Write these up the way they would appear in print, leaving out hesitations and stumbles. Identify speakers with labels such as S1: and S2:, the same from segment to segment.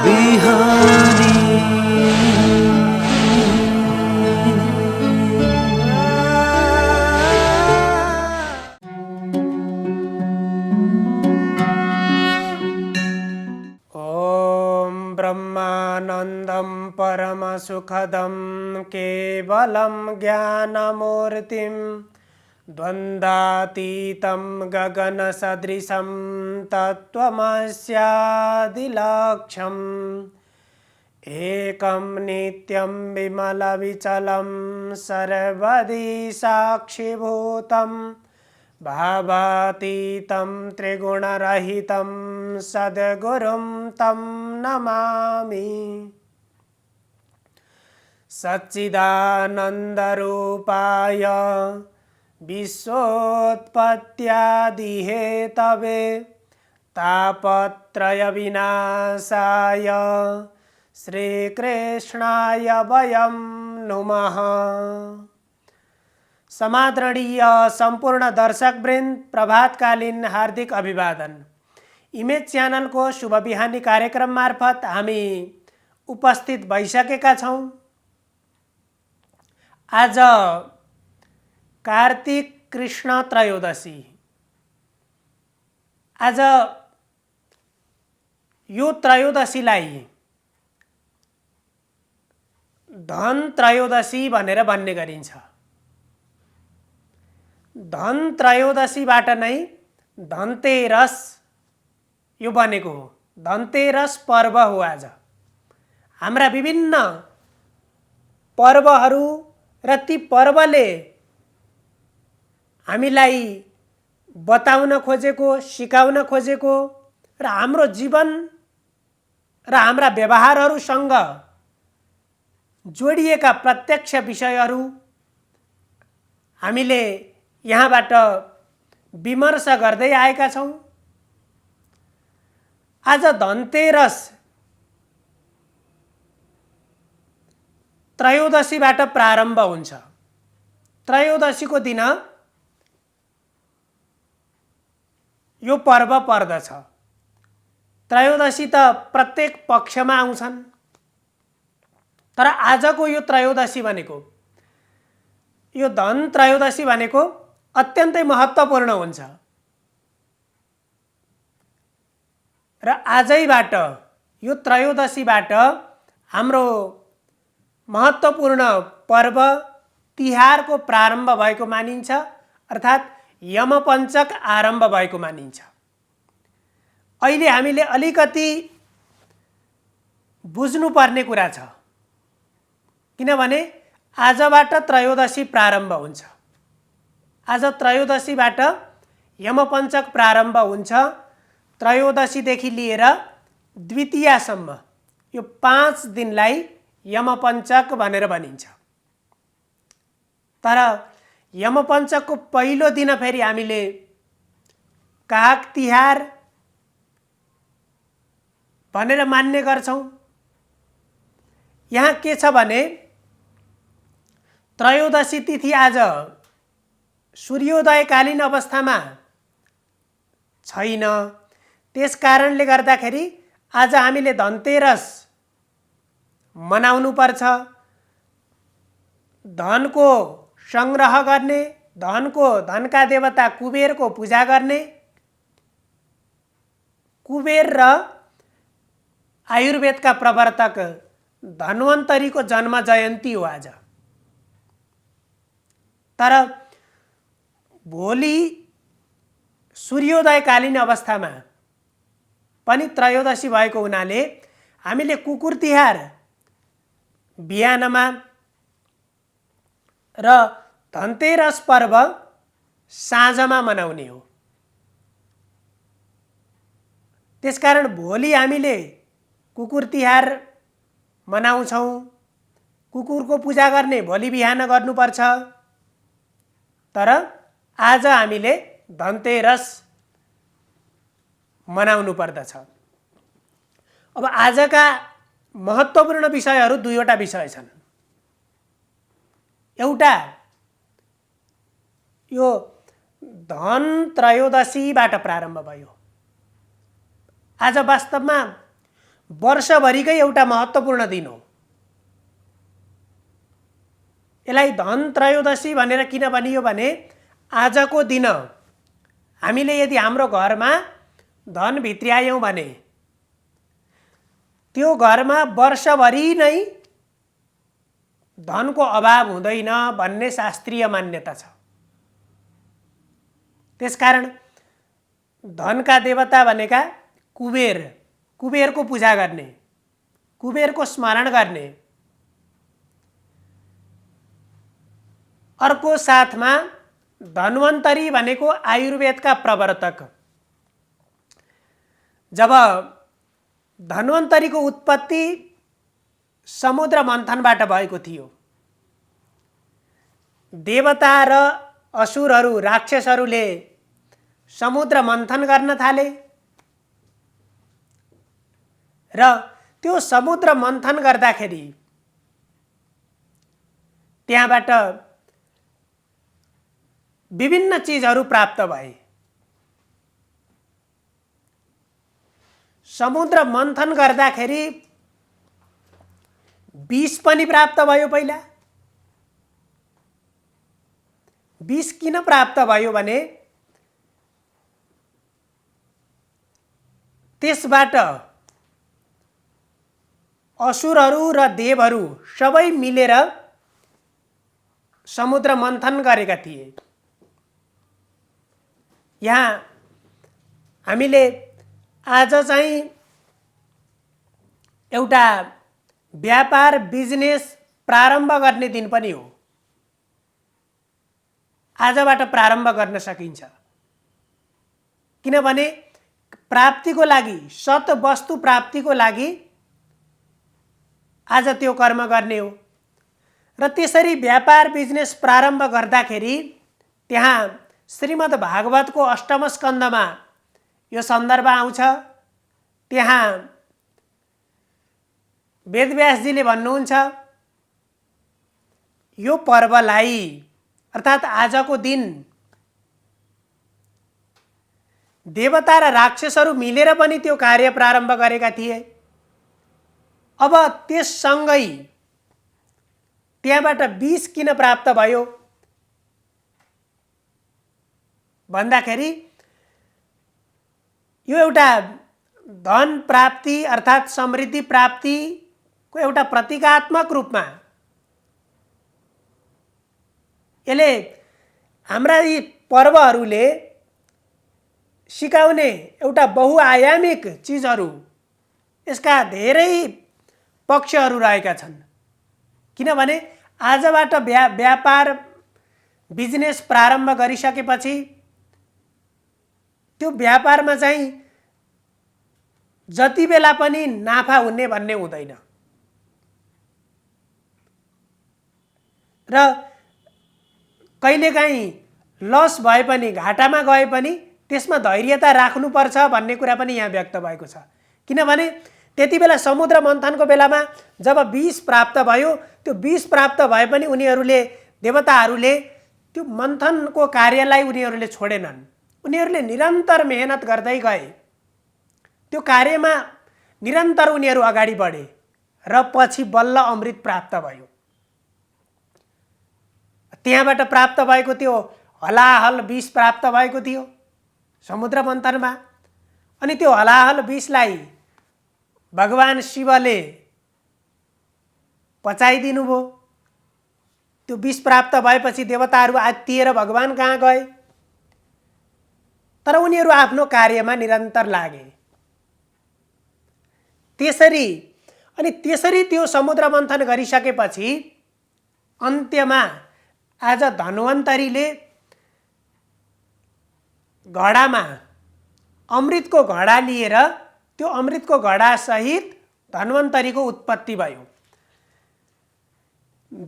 S1: बिहानी।
S2: ॐ ब्रह्मानन्दं परमसुखदं केवलं ज्ञानमूर्तिं द्वन्द्वातीतं गगनसदृशं तत्त्वमस्यादिलक्ष्यम् एकं नित्यं विमलविचलं सर्वदि साक्षिभूतं भावातीतं त्रिगुणरहितं सद्गुरुं तं नमामि। सच्चिदानन्दरूपाय विश्वोत्पत्त्यादिहेतवे तापत्रयविनाशाय श्रीकृष्णाय वयं नुमः। समादरणीय संपूर्ण दर्शकवृन्द, प्रभातकालीन हार्दिक अभिवादन। इमेज च्यानल को शुभ बिहानी कार्यक्रम मार्फत हामी उपस्थित भइसकेका छौं। आज कार्तिक कृष्ण त्रयोदशी। आज यो त्रयोदशीलाई धन त्रयोदशी भनेर भन्ने गरिन्छ। धन त्रयोदशीबाट नै धनतेरस यो बनेको हो। धनतेरस पर्व हो। आज हाम्रा विभिन्न पर्वहरू र ती पर्वले हामीलाई बताउन खोजेको, सिकाउन खोजेको र हाम्रो जीवन र हाम्रा व्यवहारहरूसँग जोडिएका प्रत्यक्ष विषयहरू हामीले यहाँबाट विमर्श गर्दै आएका छौं। आज धनतेरस त्रयोदशीबाट प्रारम्भ हुन्छ। त्रयोदशीको दिन यो पर्व पर्दछ। त्रयोदशी त प्रत्येक पक्षमा आउँछन्, तर आजको यो त्रयोदशी भनेको, यो धन त्रयोदशी भनेको अत्यन्तै महत्त्वपूर्ण हुन्छ र आजैबाट यो त्रयोदशीबाट हाम्रो महत्त्वपूर्ण पर्व तिहारको प्रारम्भ भएको मानिन्छ, अर्थात् यमपञ्चक आरम्भ भएको मानिन्छ। अहिले हामीले अलिकति बुझ्नुपर्ने कुरा छ, किनभने आजबाट त्रयोदशी प्रारम्भ हुन्छ। आज त्रयोदशीबाट यमपञ्चक प्रारम्भ हुन्छ। त्रयोदशीदेखि लिएर द्वितीयासम्म यो 5 दिनलाई यमपञ्चक भनेर भनिन्छ। तर यमपञ्चकको पहिलो दिन फेरि हामीले काग तिहार भनेर मान्ने गर्छौं। यहाँ के छ भने त्रयोदशी तिथि आज सूर्योदयकालीन अवस्थामा छैन। त्यस कारणले गर्दाखेरि आज हामीले धनतेरस मनाउनु पर्छ। धनको संग्रह गर्ने, धनका देवता कुबेरको पूजा गर्ने। कुबेर र आयुर्वेदका प्रवर्तक धन्वन्तरीको जन्म जयन्ती हो आज। तर भोलि सूर्योदयकालीन अवस्थामा पनि त्रयोदशी भएको हुनाले हामीले कुकुर तिहार बिहानमा र धनतेरस पर्व साँझमा मनाउने हो। त्यसकारण भोलि हामीले कुकुर तिहार मनाउँछौं। कुकुरको पूजा गर्ने भोलि बिहान गर्नुपर्छ। तर आज हामीले धनतेरस मनाउनु पर्दछ। अब आजका महत्त्वपूर्ण विषयहरू दुईवटा विषय छन्। एउटा यो धन त्रयोदशीबाट प्रारम्भ भयो। आज वास्तवमा वर्षभरिकै एउटा महत्त्वपूर्ण दिन हो। यसलाई धन त्रयोदशी भनेर किन भनियो भने आजको दिन हामीले यदि हाम्रो घरमा धन भित्र्यायौँ भने त्यो घरमा वर्षभरि नै धनको अभाव हुँदैन भन्ने शास्त्रीय मान्यता छ। त्यसकारण धनका देवता भनेका कुबेर, कुबेरको पूजा गर्ने, कुबेरको स्मरण गर्ने। अर्को साथमा धन्वन्तरी भनेको आयुर्वेदका प्रवर्तक। जब धन्वन्तरीको उत्पत्ति समुद्र मन्थनबाट भएको थियो, देवता र असुरहरू राक्षसहरूले समुद्र मन्थन गर्न थाले र त्यो समुद्र मन्थन गर्दाखेरि त्यहाँबाट विभिन्न चीजहरू प्राप्त भए। समुद्र मन्थन गर्दाखेरि विष पनि प्राप्त भयो। पहिला विष किन प्राप्त भयो भने त्यसबाट असुरहरू र देवहरू सबै मिलेर समुद्र मन्थन गरेका थिए। यहाँ हामीले आज चाहिँ एउटा व्यापार बिजनेस प्रारम्भ गर्ने दिन पनि हो। आजबाट प्रारम्भ गर्न सकिन्छ, किनभने प्राप्तिको लागि, सत वस्तु प्राप्तिको लागि आज त्यो कर्म गर्ने हो। र त्यसरी व्यापार बिजनेस प्रारम्भ गर्दाखेरि त्यहाँ श्रीमद् भागवतको अष्टम स्कन्धमा यो सन्दर्भ आउँछ। त्यहाँ वेदव्यासजीले भन्नुहुन्छ यो पर्वलाई अर्थात् आजको दिन देवता र राक्षसहरू मिलेर पनि त्यो कार्य प्रारम्भ गरेका थिए। अब त्यससँगै त्यहाँबाट विष किन प्राप्त भयो भन्दाखेरि यो एउटा धन प्राप्ति अर्थात् समृद्धि प्राप्तिको एउटा प्रतीकात्मक रूपमा यसले हाम्रा यी पर्वहरूले सिकाउने एउटा बहुआयामिक चिजहरू, यसका धेरै पक्षहरू रहेका छन्। किनभने आजबाट व्यापार बिजनेस प्रारम्भ गरिसकेपछि त्यो व्यापारमा चाहिँ जति बेला पनि नाफा हुने भन्ने हुँदैन र कहिलेकाहीँ लस भए पनि, घाटामा गए पनि त्यसमा धैर्यता राख्नुपर्छ भन्ने कुरा पनि यहाँ व्यक्त भएको छ। किनभने त्यति बेला समुद्र मन्थनको बेलामा जब विष प्राप्त भयो, त्यो विष प्राप्त भए पनि उनीहरूले, देवताहरूले त्यो मन्थनको कार्यलाई उनीहरूले छोडेनन्। उनीहरूले निरन्तर मेहनत गर्दै गए। त्यो कार्यमा निरन्तर उनीहरू अगाडि बढे र पछि बल्ल अमृत प्राप्त भयो। त्यहाँबाट प्राप्त भएको त्यो हलाहल विष प्राप्त भएको थियो समुद्र मन्थनमा। अनि त्यो हलाहल विषलाई भगवान शिवले पचाइदिनु भयो। त्यो विष प्राप्त भएपछि देवताहरू आत्तिएर भगवान कहाँ गए, तर उनीहरू आफ्नो कार्यमा निरन्तर लागे। त्यसरी त्यो समुद्र मन्थन गरिसकेपछि अन्त्यमा आज धन्वन्तरीले घडामा अमृतको घडा लिएर त्यो अमृतको घडा सहित धन्वन्तरीको उत्पत्ति भयो।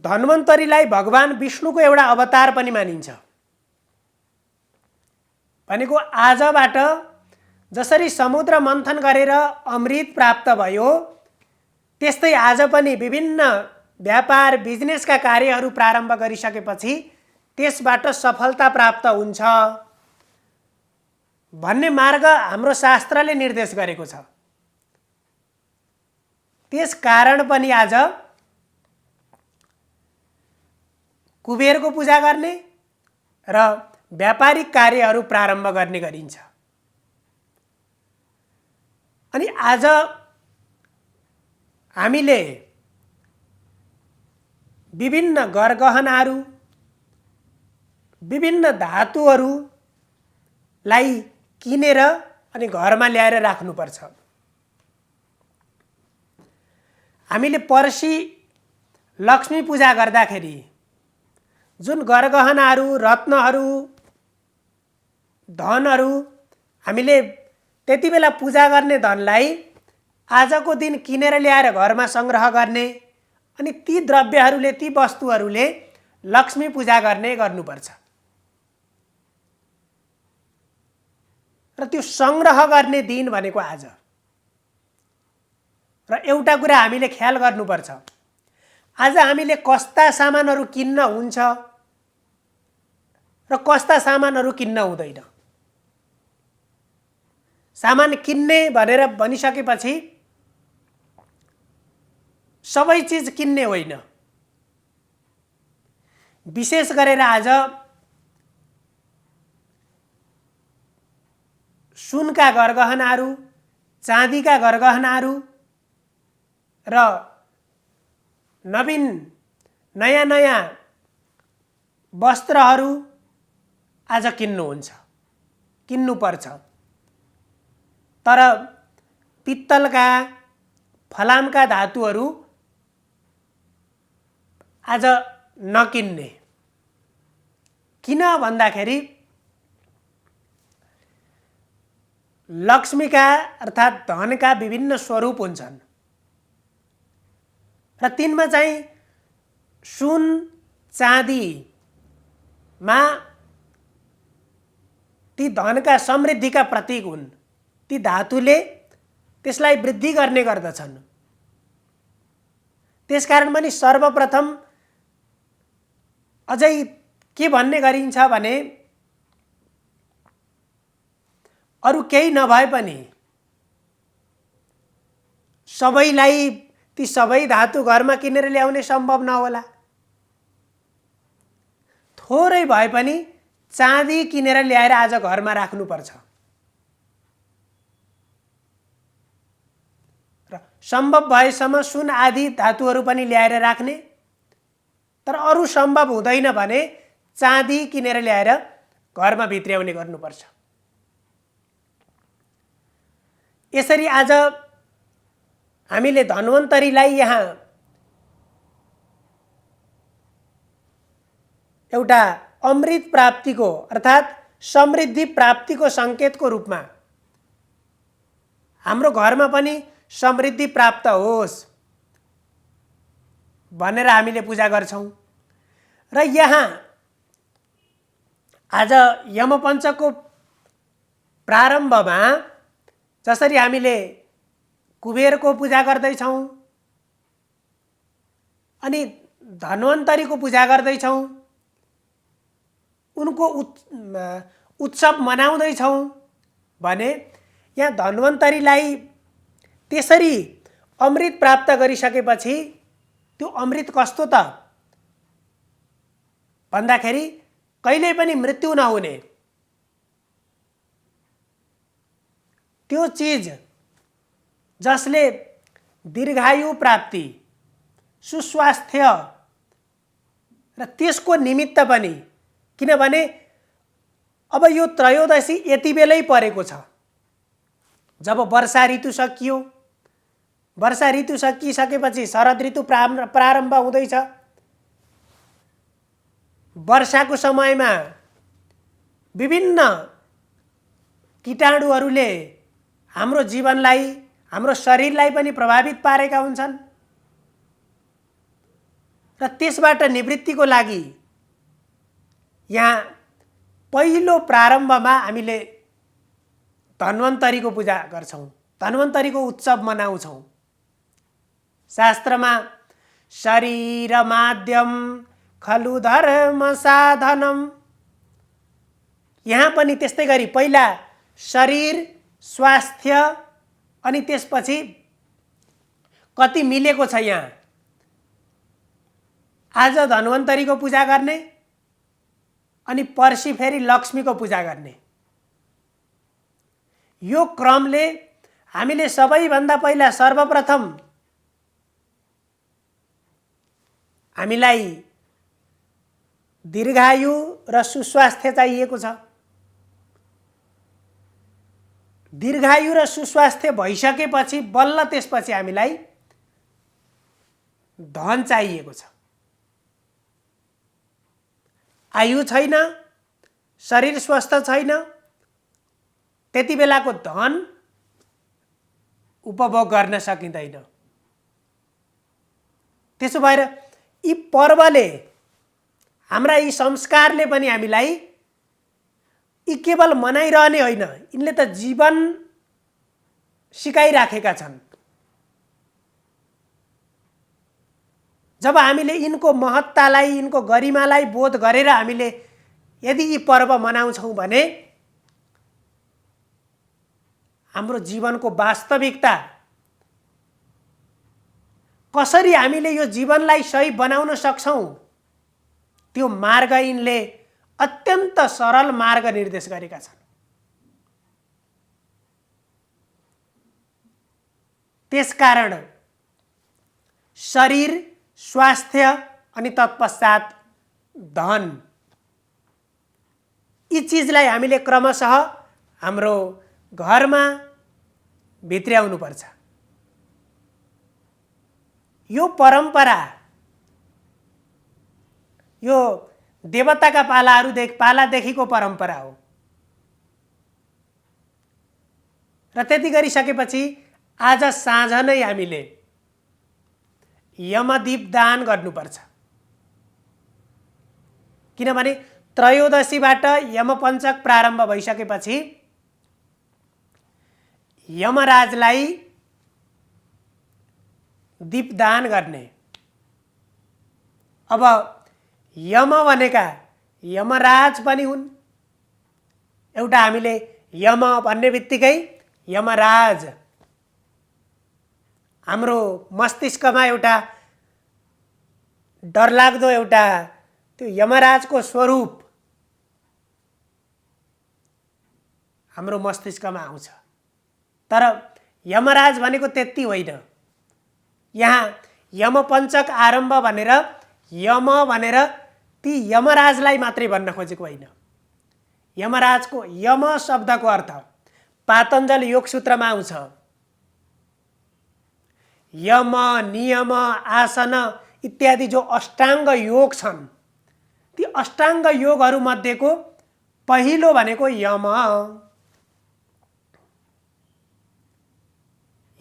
S2: धन्वन्तरीलाई भगवान विष्णुको एउटा अवतार पनि मानिन्छ। भनेको आजबाट जसरी समुद्र मन्थन गरेर अमृत प्राप्त भयो, त्यस्तै आज पनि विभिन्न व्यापार बिजनेसका कार्यहरू प्रारम्भ गरिसकेपछि त्यसबाट सफलता प्राप्त हुन्छ भन्ने मार्ग हाम्रो शास्त्रले निर्देश गरेको छ। त्यस कारण पनि आज कुबेरको पूजा गर्ने र व्यापारिक कार्यहरू प्रारम्भ गर्ने गरिन्छ। अनि आज हामीले विभिन्न गरगहनाहरू, विभिन्न धातुहरूलाई किनेर अनि घरमा ल्याएर राख्नुपर्छ। हामीले पर्सि लक्ष्मी पूजा गर्दाखेरि जुन गरगहनाहरू, रत्नहरू, धनहरू हामीले त्यति बेला पूजा गर्ने धनलाई आजको दिन किनेर ल्याएर घरमा सङ्ग्रह गर्ने अनि ती द्रव्यहरूले, ती वस्तुहरूले लक्ष्मी पूजा गर्नुपर्छ। र त्यो सङ्ग्रह गर्ने दिन भनेको आज। र एउटा कुरा हामीले ख्याल गर्नुपर्छ, आज हामीले कस्ता सामानहरू किन्न हुन्छ र कस्ता सामानहरू किन्न हुँदैन। सामान किन्ने भनेर भनिसकेपछि सबै चिज किन्ने होइन। विशेष गरेर आज सुनका गरगहनाहरू, चाँदीका गरगहनाहरू र नवीन नयाँ नयाँ वस्त्रहरू आज किन्नुहुन्छ, किन्नुपर्छ। तर पित्तलका, फलामका धातुहरू आज नकिन्ने। किन भन्दाखेरि लक्ष्मीका अर्थात् धनका विभिन्न स्वरूप हुन्छन् र तिनमा चाहिँ सुन, चाँदीमा ती धनका समृद्धिका प्रतीक हुन्। ती धातुले त्यसलाई वृद्धि गर्ने गर्दछन्। त्यसकारण पनि सर्वप्रथम अझै के भन्ने गरिन्छ भने अरू केही नभए पनि सबैलाई ती सबै धातु घरमा किनेर ल्याउने सम्भव नहोला, थोरै भए पनि चाँदी किनेर ल्याएर आज घरमा राख्नुपर्छ। र सम्भव भएसम्म सुन आदि धातुहरू पनि ल्याएर राख्ने। तर अरू सम्भव हुँदैन भने चाँदी किनेर ल्याएर घरमा भित्र्याउने गर्नुपर्छ। यसरी आज हामीले धन्वन्तरीलाई यहाँ एउटा अमृत प्राप्तिको अर्थात् समृद्धि प्राप्तिको सङ्केतको रूपमा हाम्रो घरमा पनि समृद्धि प्राप्त होस् भनेर हामीले पूजा गर्छौँ। र यहाँ आज यमपञ्चकको प्रारम्भमा जसरी हामीले कुबेरको पूजा गर्दैछौँ अनि धन्वन्तरीको पूजा गर्दैछौँ, उनको उत्सव मनाउँदैछौँ भने यहाँ धन्वन्तरीलाई त्यसरी अमृत प्राप्त गरिसकेपछि त्यो अमृत कस्तो त भन्दाखेरि कहिल्यै पनि मृत्यु नहुने त्यो चिज जसले दीर्घायु प्राप्ति, सुस्वास्थ्य र त्यसको निमित्त पनि, किनभने अब यो त्रयोदशी यति बेलै परेको छ जब वर्षा ऋतु सकियो। वर्षा ऋतु सकिसकेपछि शरद ऋतु प्रारम्भ हुँदैछ। वर्षाको समयमा विभिन्न कीटाणुहरूले हाम्रो जीवनलाई, हाम्रो शरीरलाई पनि प्रभावित पारेका हुन्छन् र त्यसबाट निवृत्तिको लागि यहाँ पहिलो प्रारम्भमा हामीले धन्वन्तरीको पूजा गर्छौँ, धन्वन्तरीको उत्सव मनाउँछौँ। शास्त्रमा शरीर माध्यम खलु धर्म साधनम, यहाँ पनि त्यस्तै गरी पहिला शरीर, स्वास्थ्य अनि त्यसपछि कति मिलेको छ यहाँ। आज धन्वन्तरीको पूजा गर्ने अनि पर्सि फेरि लक्ष्मीको पूजा गर्ने। यो क्रमले हामीले सबैभन्दा पहिला सर्वप्रथम हामीलाई दीर्घायु र सुस्वास्थ्य चाहिएको छ। दीर्घायु र सुस्वास्थ्य भइसकेपछि बल्ल त्यसपछि हामीलाई धन चाहिएको छ। आयु छैन, शरीर स्वस्थ छैन, त्यति बेलाको धन उपभोग गर्न सकिँदैन। त्यसो भएर यी पर्वले, हाम्रा यी संस्कारले पनि हामीलाई यी केवल मनाइरहने होइन, यिनले त जीवन सिकाइराखेका छन्। जब हामीले यिनको महत्तालाई, यिनको गरिमालाई बोध गरेर हामीले यदि यी पर्व मनाउँछौँ भने हाम्रो जीवनको वास्तविकता, कसरी हामीले यो जीवनलाई सही बनाउन सक्छौँ, त्यो मार्ग यिनले अत्यन्त सरल मार्ग निर्देश गरेका छन्। त्यसकारण शरीर, स्वास्थ्य अनि तत्पश्चात धन, यी चिजलाई हामीले क्रमशः हाम्रो घरमा भित्र्याउनु पर्छ। यो परम्परा, यो देवताका पालादेखिको परम्परा हो र त्यति गरिसकेपछि आज साँझ नै हामीले यमदीप दान गर्नुपर्छ। किनभने त्रयोदशीबाट यमपञ्चक प्रारम्भ भइसकेपछि यमराजलाई दीपदान गर्ने। अब यम भनेका यमराज पनि हुन्। एउटा हामीले यम भन्ने बित्तिकै यमराज, हाम्रो मस्तिष्कमा एउटा डरलाग्दो एउटा त्यो यमराजको स्वरूप हाम्रो मस्तिष्कमा आउँछ। तर यमराज भनेको त्यति होइन। यहाँ यमपञ्चक आरम्भ भनेर यम भनेर ती यमराजलाई मात्रै भन्न खोजेको होइन। यमराजको यम शब्दको अर्थ पातञ्जल योगसूत्रमा आउँछ। यम, नियम, आसन इत्यादि जो अष्टाङ्ग योग छन्, ती अष्टाङ्ग योगहरू मध्येको पहिलो भनेको यम।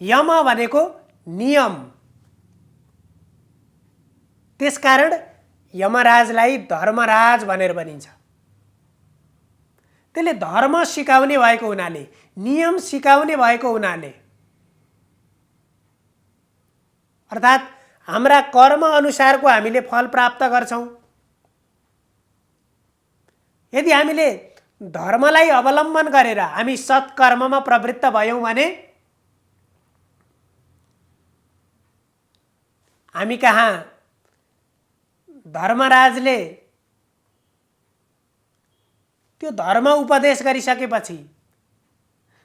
S2: यम भनेको नियम। त्यसकारण यमराजलाई धर्मराज भनेर भनिन्छ। त्यसले धर्म सिकाउने भएको हुनाले, नियम सिकाउने भएको हुनाले, अर्थात् हाम्रा कर्म अनुसारको हामीले फल प्राप्त गर्छौँ। यदि हामीले धर्मलाई अवलम्बन गरेर हामी सत्कर्ममा प्रवृत्त भयौँ भने हामी कहाँ धर्मराजले त्यो धर्म उपदेश गरिसकेपछि,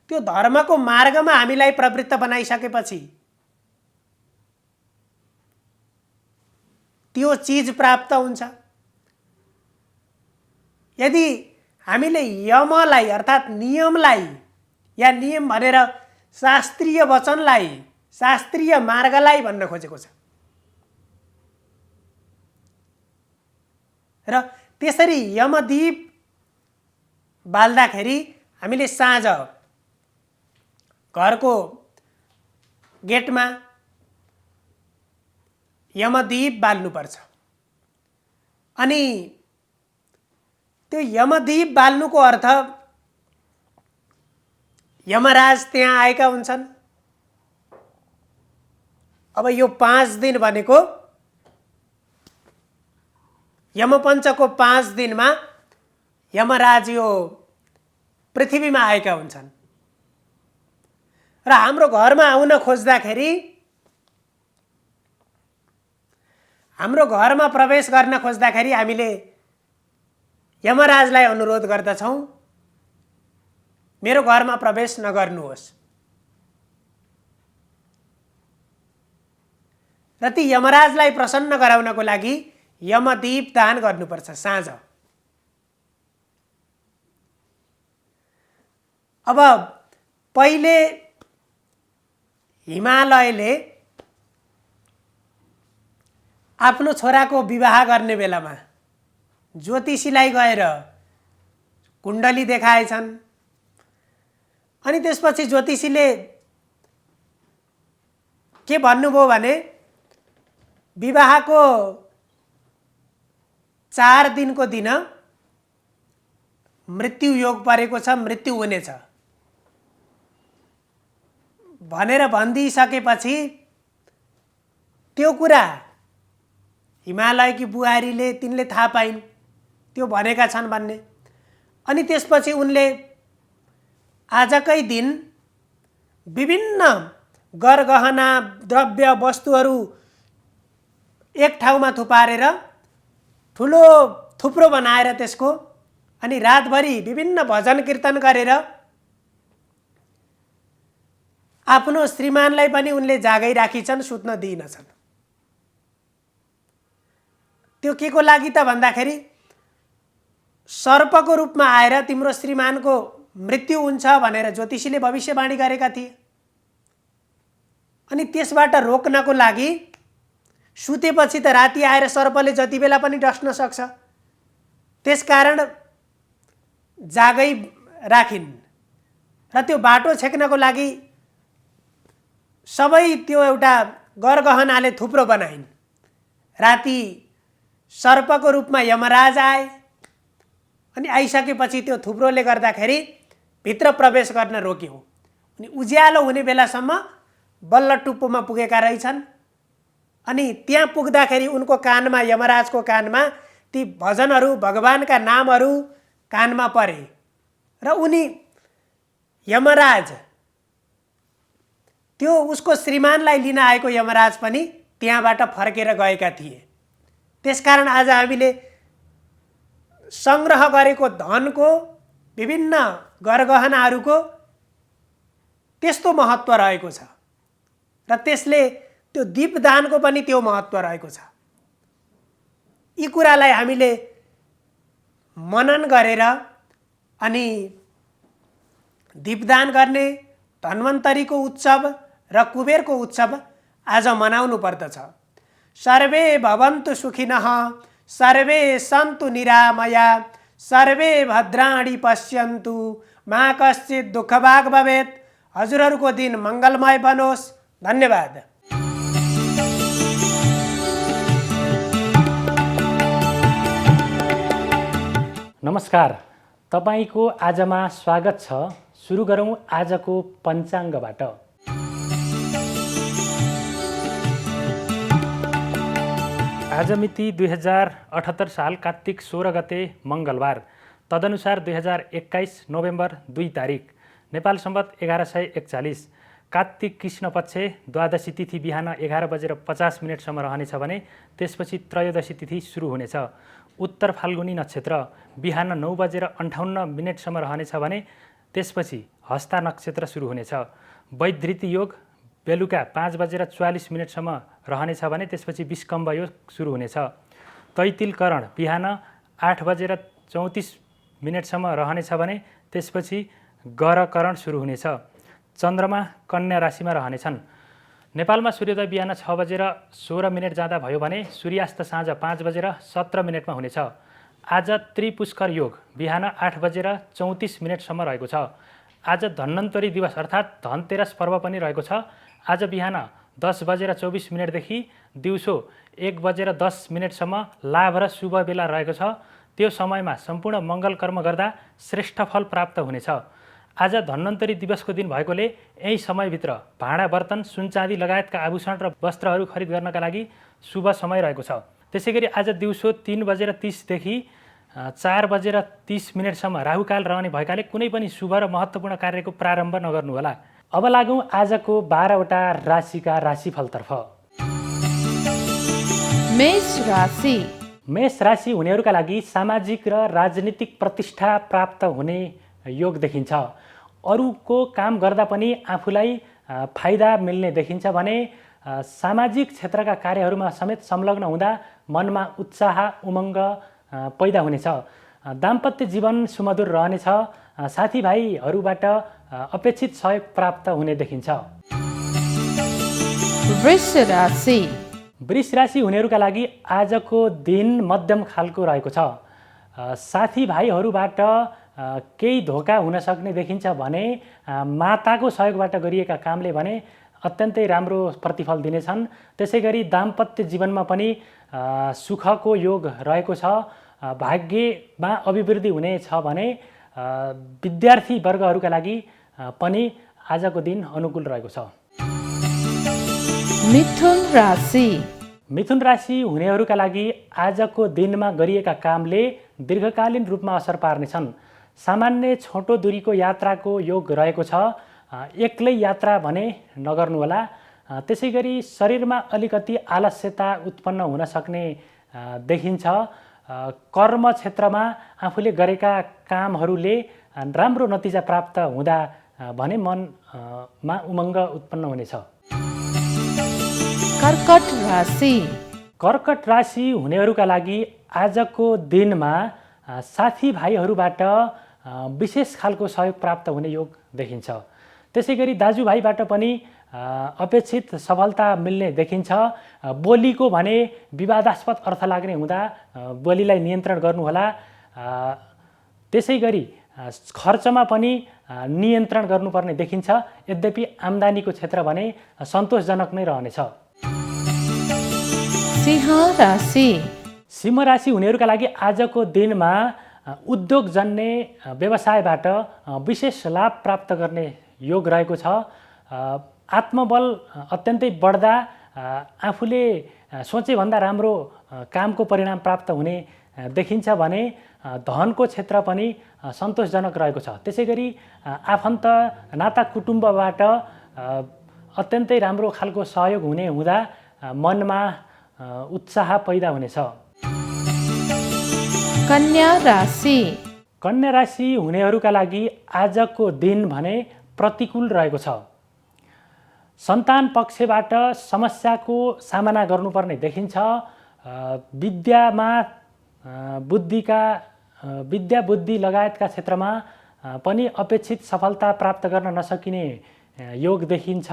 S2: त्यो धर्मको मार्गमा हामीलाई प्रवृत्त बनाइसकेपछि त्यो चीज प्राप्त हुन्छ। यदि हामीले यमलाई अर्थात् नियमलाई, या नियम भनेर शास्त्रीय वचनलाई, शास्त्रीय मार्गलाई भन्न खोजेको छ र त्यसरी यमदीप बाल्दाखेरि हामीले साँझ घरको गेटमा यमदीप बाल्नुपर्छ। अनि त्यो यमदीप बाल्नुको अर्थ यमराज त्यहाँ आएका हुन्छन्। अब यो 5 दिन भनेको यमपञ्चको 5 दिनमा यमराज यो पृथ्वीमा आएका हुन्छन्। र हाम्रो घरमा आउन खोज्दाखेरि, हाम्रो घरमा प्रवेश गर्न खोज्दाखेरि हामीले यमराजलाई अनुरोध गर्दछौँ, मेरो घरमा प्रवेश नगर्नुहोस्। र ती यमराजलाई प्रसन्न गराउनको लागि यमदीप दान गर्नुपर्छ साँझ। अब पहिले हिमालयले आफ्नो छोराको विवाह गर्ने बेलामा ज्योतिषीलाई गएर कुण्डली देखाएछन्। अनि त्यसपछि ज्योतिषीले के भन्नुभयो भने विवाहको 4 दिनको दिन मृत्यु योग परेको छ, मृत्यु हुनेछ भनेर भनिदिइसकेपछि त्यो कुरा हिमालयकी बुहारीले तिनले थाहा पाइन् त्यो भनेका छन् भन्ने। अनि त्यसपछि उनले आजकै दिन विभिन्न गरगहना द्रव्य वस्तुहरू एक ठाउँमा थुपारेर ठुलो थुप्रो बनाएर त्यसको अनि रातभरि विभिन्न भजन कीर्तन गरेर आफ्नो श्रीमानलाई पनि उनले जागै राखिछन्, सुत्न दिइनछन्। त्यो के को लागि त भन्दाखेरि सर्पको रूपमा आएर तिम्रो श्रीमानको मृत्यु हुन्छ भनेर ज्योतिषीले भविष्यवाणी गरेका थिए। अनि त्यसबाट रोक्नको लागि सुतेपछि त राति आएर सर्पले जति बेला पनि डस्न सक्छ, त्यसकारण जागै राखिन्। र त्यो बाटो छेक्नको लागि सबै त्यो एउटा गरगहनाले थुप्रो बनाइन्। राति सर्पको रूपमा यमराज आए अनि आइसकेपछि त्यो थुप्रोले गर्दाखेरि भित्र प्रवेश गर्न रोक्यो। अनि उज्यालो हुने बेलासम्म बल्ल टुप्पोमा पुगेका रहेछन्। अनि त्यहाँ पुग्दाखेरि उनको कानमा, यमराजको कानमा ती भजनहरू, भगवानका नामहरू कानमा परे र उनी यमराज, त्यो उसको श्रीमानलाई लिन आएको यमराज पनि त्यहाँबाट फर्केर गएका थिए। त्यसकारण आज हामीले संग्रह गरेको धनको, विभिन्न गरगहनाहरूको त्यस्तो महत्त्व रहेको छ र त्यसले त्यो दीपदानको पनि त्यो महत्त्व रहेको छ। यी कुरालाई हामीले मनन गरेर अनि दीपदान गर्ने, धन्वन्तरीको उत्सव र कुबेरको उत्सव आज मनाउनु पर्दछ। सर्वे भवन्तु सुखिनः, सर्वे सन्तु निरामया, सर्वे भद्राणि पश्यन्तु, मा कश्चित् दुःखभाग् भवेत्। हजुरहरूको दिन मङ्गलमय बनोस्। धन्यवाद।
S1: नमस्कार, तपाईको आजमा स्वागत छ। सुरु गरौँ आजको पञ्चाङ्गबाट। आज मिति 2078 साल कार्तिक 16 गते मङ्गलबार, तदनुसार 2021 नोभेम्बर 2 तारिक, नेपाल सम्वत 1141, कार्तिक कृष्ण पक्ष द्वादशी तिथि बिहान 11:50 रहनेछ भने त्यसपछि त्रयोदशी तिथि सुरु हुनेछ। उत्तर फाल्गुनी नक्षत्र बिहान 9:58 रहनेछ भने त्यसपछि हस्ता नक्षत्र सुरु हुनेछ। वैधृति योग बेलुका 5:44 रहनेछ भने त्यसपछि विष्कम्भ योग सुरु हुनेछ। तैतिल करण बिहान 8:34 रहनेछ भने त्यसपछि गरकरण सुरु हुनेछ। चन्द्रमा कन्या राशिमा रहनेछन्। नेपालमा सूर्योदय बिहान 6:16 जाँदा भयो भने सूर्यास्त साँझ 5:17 हुनेछ। आज त्रिपुष्कर योग बिहान 8:34 रहेको छ। आज धन्वन्तरी दिवस अर्थात् धनतेरस पर्व पनि रहेको छ। आज बिहान 10:24 देखि दिउँसो 1:10 लाभ र शुभ बेला रहेको छ। त्यो समयमा सम्पूर्ण मङ्गल कर्म गर्दा श्रेष्ठ फल प्राप्त हुनेछ। आज धन्वन्तरी दिवसको दिन भएकोले यही समयभित्र भाँडा बर्तन, सुन चाँदी लगायतका आभूषण र वस्त्रहरू खरिद गर्नका लागि शुभ समय रहेको छ। त्यसैगरी आज दिउँसो 3:30 देखि 4:30 राहुकाल रहने भएकाले कुनै पनि शुभ र महत्त्वपूर्ण कार्यको प्रारम्भ नगर्नुहोला। अब लागौँ आजको 12वटा राशिका राशिफलतर्फ।
S3: मेष राशि।
S1: मेष राशि हुनेहरूका लागि सामाजिक र राजनीतिक प्रतिष्ठा प्राप्त हुने योग देखिन्छ। अरूको काम गर्दा पनि आफूलाई फाइदा मिल्ने देखिन्छ भने सामाजिक क्षेत्रका कार्यहरूमा समेत संलग्न हुँदा मनमा उत्साह उमङ्ग पैदा हुनेछ। दाम्पत्य जीवन सुमधुर रहनेछ। साथीभाइहरूबाट अपेक्षित सहयोग प्राप्त हुने देखिन्छ।
S3: वृष राशि।
S1: वृष राशि हुनेहरूका लागि आजको दिन मध्यम खालको रहेको छ। साथीभाइहरूबाट केही धोका हुन सक्ने देखिन्छ भने माताको सहयोगबाट गरिएका कामले भने अत्यन्तै राम्रो प्रतिफल दिनेछन्। त्यसै गरी दाम्पत्य जीवनमा पनि सुखको योग रहेको छ। भाग्यमा अभिवृद्धि हुनेछ भने विद्यार्थी वर्गहरूका लागि पनि आजको दिन अनुकूल रहेको छ।
S3: मिथुन राशि।
S1: मिथुन राशि हुनेहरूका लागि आजको दिनमा गरिएका कामले दीर्घकालीन रूपमा असर पार्नेछन्। सामान्य छोटो दूरीको यात्राको योग रहेको छ। एक्लै यात्रा भने नगर्नुहोला। त्यसै गरी शरीरमा अलिकति आलस्यता उत्पन्न हुन सक्ने देखिन्छ। कर्म क्षेत्रमा आफूले गरेका कामहरूले राम्रो नतिजा प्राप्त हुँदा भने मनमा उमङ्ग उत्पन्न हुनेछ।
S3: कर्कट राशि।
S1: कर्कट राशि हुनेहरूका लागि आजको दिनमा साथीभाइहरूबाट विशेष खालको सहयोग प्राप्त हुने योग देखिन्छ। त्यसै गरी दाजुभाइबाट पनि अपेक्षित सफलता मिल्ने देखिन्छ। बोलीको भने विवादास्पद अर्थ लाग्ने हुँदा बोलीलाई नियन्त्रण गर्नुहोला। त्यसै गरी खर्चमा पनि नियन्त्रण गर्नुपर्ने देखिन्छ। यद्यपि आम्दानीको क्षेत्र भने सन्तोषजनक नै रहनेछ।
S3: सिंह राशि।
S1: सिंह राशि हुनेहरूका लागि आजको दिनमा उद्योगजन्य व्यवसायबाट विशेष लाभ प्राप्त गर्ने योग रहेको छ। आत्मबल अत्यन्तै बढ्दा आफूले सोचेभन्दा राम्रो कामको परिणाम प्राप्त हुने देखिन्छ भने धनको क्षेत्र पनि सन्तोषजनक रहेको छ। त्यसै गरी आफन्त नाता कुटुम्बबाट अत्यन्तै राम्रो खालको सहयोग हुने हुँदा मनमा उत्साह पैदा हुनेछ।
S3: कन्या राशि।
S1: कन्या राशि हुनेहरूका लागि आजको दिन भने प्रतिकूल रहेको छ। सन्तान पक्षबाट समस्याको सामना गर्नुपर्ने देखिन्छ। विद्यामा विद्या बुद्धि लगायतका क्षेत्रमा पनि अपेक्षित सफलता प्राप्त गर्न नसकिने योग देखिन्छ।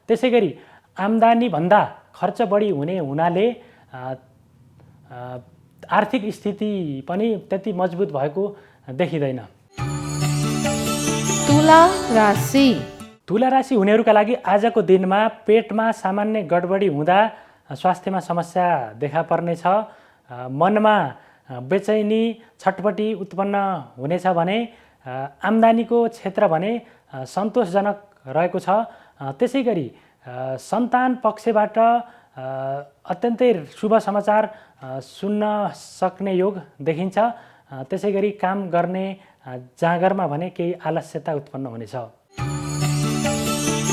S1: त्यसै गरी आम्दानीभन्दा खर्च बढी हुने हुनाले आर्थिक स्थिति पनि त्यति मजबुत भएको देखिँदैन।
S3: तुला राशि।
S1: तुला राशि हुनेहरूका लागि आजको दिनमा पेटमा सामान्य गडबडी हुँदा स्वास्थ्यमा समस्या देखा पर्नेछ। मनमा बेचैनी छटपटी उत्पन्न हुनेछ भने आम्दानीको क्षेत्र भने सन्तोषजनक रहेको छ। त्यसै गरी सन्तान पक्षबाट अत्यन्तै शुभ समाचार सुन्न सक्ने योग देखिन्छ। त्यसै गरी काम गर्ने जाँगरमा भने केही आलस्यता उत्पन्न हुनेछ।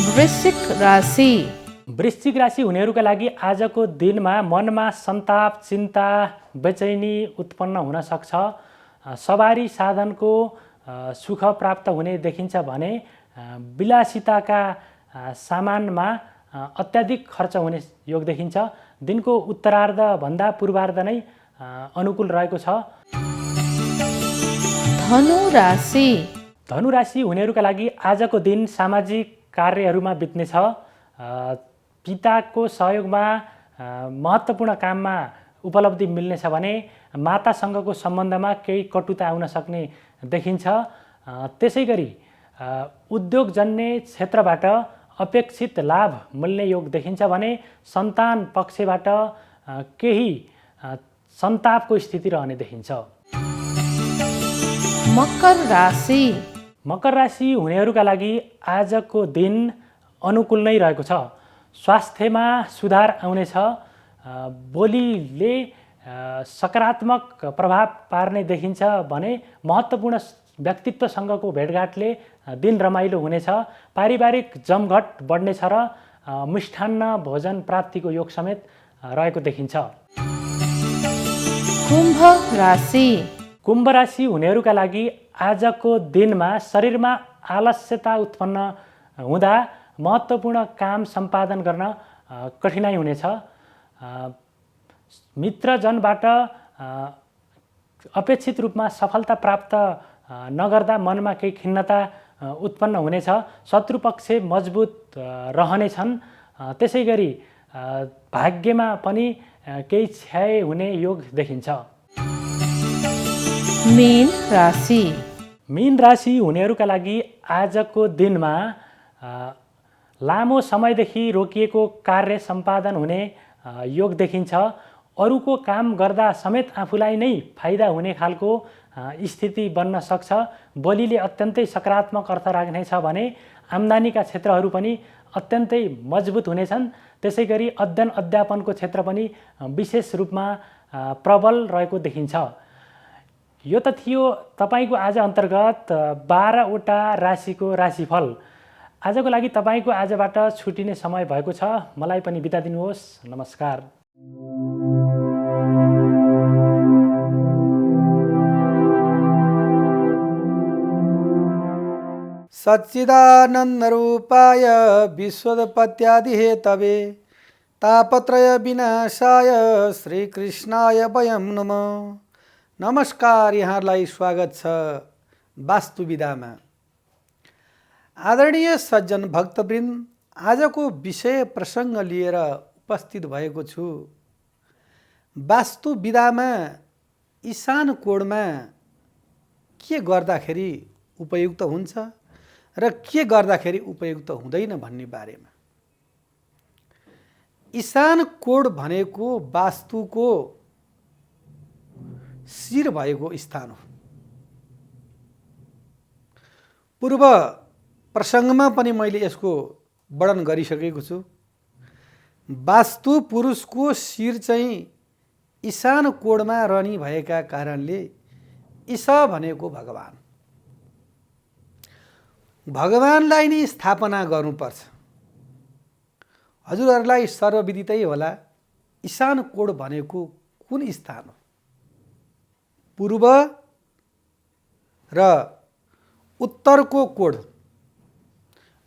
S3: वृश्चिक राशि।
S1: वृश्चिक राशि हुनेहरूका लागि आजको दिनमा मनमा सन्ताप चिन्ता बेचैनी उत्पन्न हुन सक्छ। सवारी साधनको सुख प्राप्त हुने देखिन्छ भने विलासिताका सामानमा अत्याधिक खर्च हुने योग देखिन्छ। दिनको उत्तरार्धभन्दा पूर्वार्ध नै अनुकूल रहेको छ।
S3: धनु राशि।
S1: धनु राशि हुनेहरूका लागि आजको दिन सामाजिक कार्यहरूमा बित्नेछ। पिताको सहयोगमा महत्त्वपूर्ण काममा उपलब्धि मिल्नेछ भने मातासँगको सम्बन्धमा केही कटुता आउन सक्ने देखिन्छ। त्यसै गरी उद्योगजन्य क्षेत्रबाट अपेक्षित लाभ मिल्ने योग देखिन्छ भने सन्तान पक्षबाट केही सन्तापको स्थिति रहने देखिन्छ।
S3: मकर राशि।
S1: मकर राशि हुनेहरूका लागि आजको दिन अनुकूल नै रहेको छ। स्वास्थ्यमा सुधार आउनेछ। बोलीले सकारात्मक प्रभाव पार्ने देखिन्छ भने महत्त्वपूर्ण व्यक्तित्वसँगको भेटघाटले दिन रमाइलो हुनेछ, पारिवारिक जमघट बढ्नेछ र मिष्ठान्न भोजन प्राप्तिको योग समेत रहेको देखिन्छ।
S3: कुम्भ राशि।
S1: कुम्भ राशि हुनेहरूका लागि आजको दिनमा शरीरमा आलस्यता उत्पन्न हुँदा महत्त्वपूर्ण काम सम्पादन गर्न कठिनाइ हुनेछ। मित्रजनबाट अपेक्षित रूपमा सफलता प्राप्त नगर्दा मनमा केही खिन्नता उत्पन्न हुनेछ। शत्रुपक्ष मजबुत रहनेछन्। त्यसै गरी भाग्यमा पनि केही क्षय हुने योग देखिन्छ।
S3: मीन राशि।
S1: मीन राशि हुनेहरूका लागि आजको दिनमा लामो समयदेखि रोकिएको कार्य सम्पादन हुने योग देखिन्छ। अरूको काम गर्दा समेत आफूलाई नै फाइदा हुने खालको स्थिति बन्न सक्छ। बोलीले अत्यन्तै सकारात्मक अर्थ राख्नेछ भने आम्दानीका क्षेत्रहरू पनि अत्यन्तै मजबुत हुनेछन्। त्यसै गरी अध्ययन अध्यापनको क्षेत्र पनि विशेष रूपमा प्रबल रहेको देखिन्छ। यो त थियो तपाईँको आज अन्तर्गत 12वटा राशिको राशिफल। आजको लागि तपाईँको आजबाट छुटिने समय भएको छ। मलाई पनि बिदा दिनुहोस्। नमस्कार।
S4: सच्चिदानन्दरूपाय विश्वोत्पत्त्यादिहेतवे तापत्रय विनाशाय श्रीकृष्णाय वयं नमः। नमस्कार, यहाँलाई स्वागत छ वास्तुविधामा। आदरणीय सज्जन भक्तवृन्द, आजको विषय प्रसङ्ग लिएर उपस्थित भएको छु। वास्तुविधामा ईशान कोणमा के गर्दाखेरि उपयुक्त हुन्छ र के गर्दाखेरि उपयुक्त हुँदैन भन्ने बारेमा। ईशान कोण भनेको वास्तुको शिर भएको स्थान हो। पूर्व प्रसङ्गमा पनि मैले यसको वर्णन गरिसकेको छु। वास्तु पुरुषको शिर चाहिँ ईशान कोणमा रहने भएका कारणले ईश भनेको भगवान, भगवानलाई नै स्थापना गर्नुपर्छ। हजुरहरूलाई सर्वविदितै होला ईशान कोण भनेको कुन स्थान हो। पूर्व र उत्तरको कोण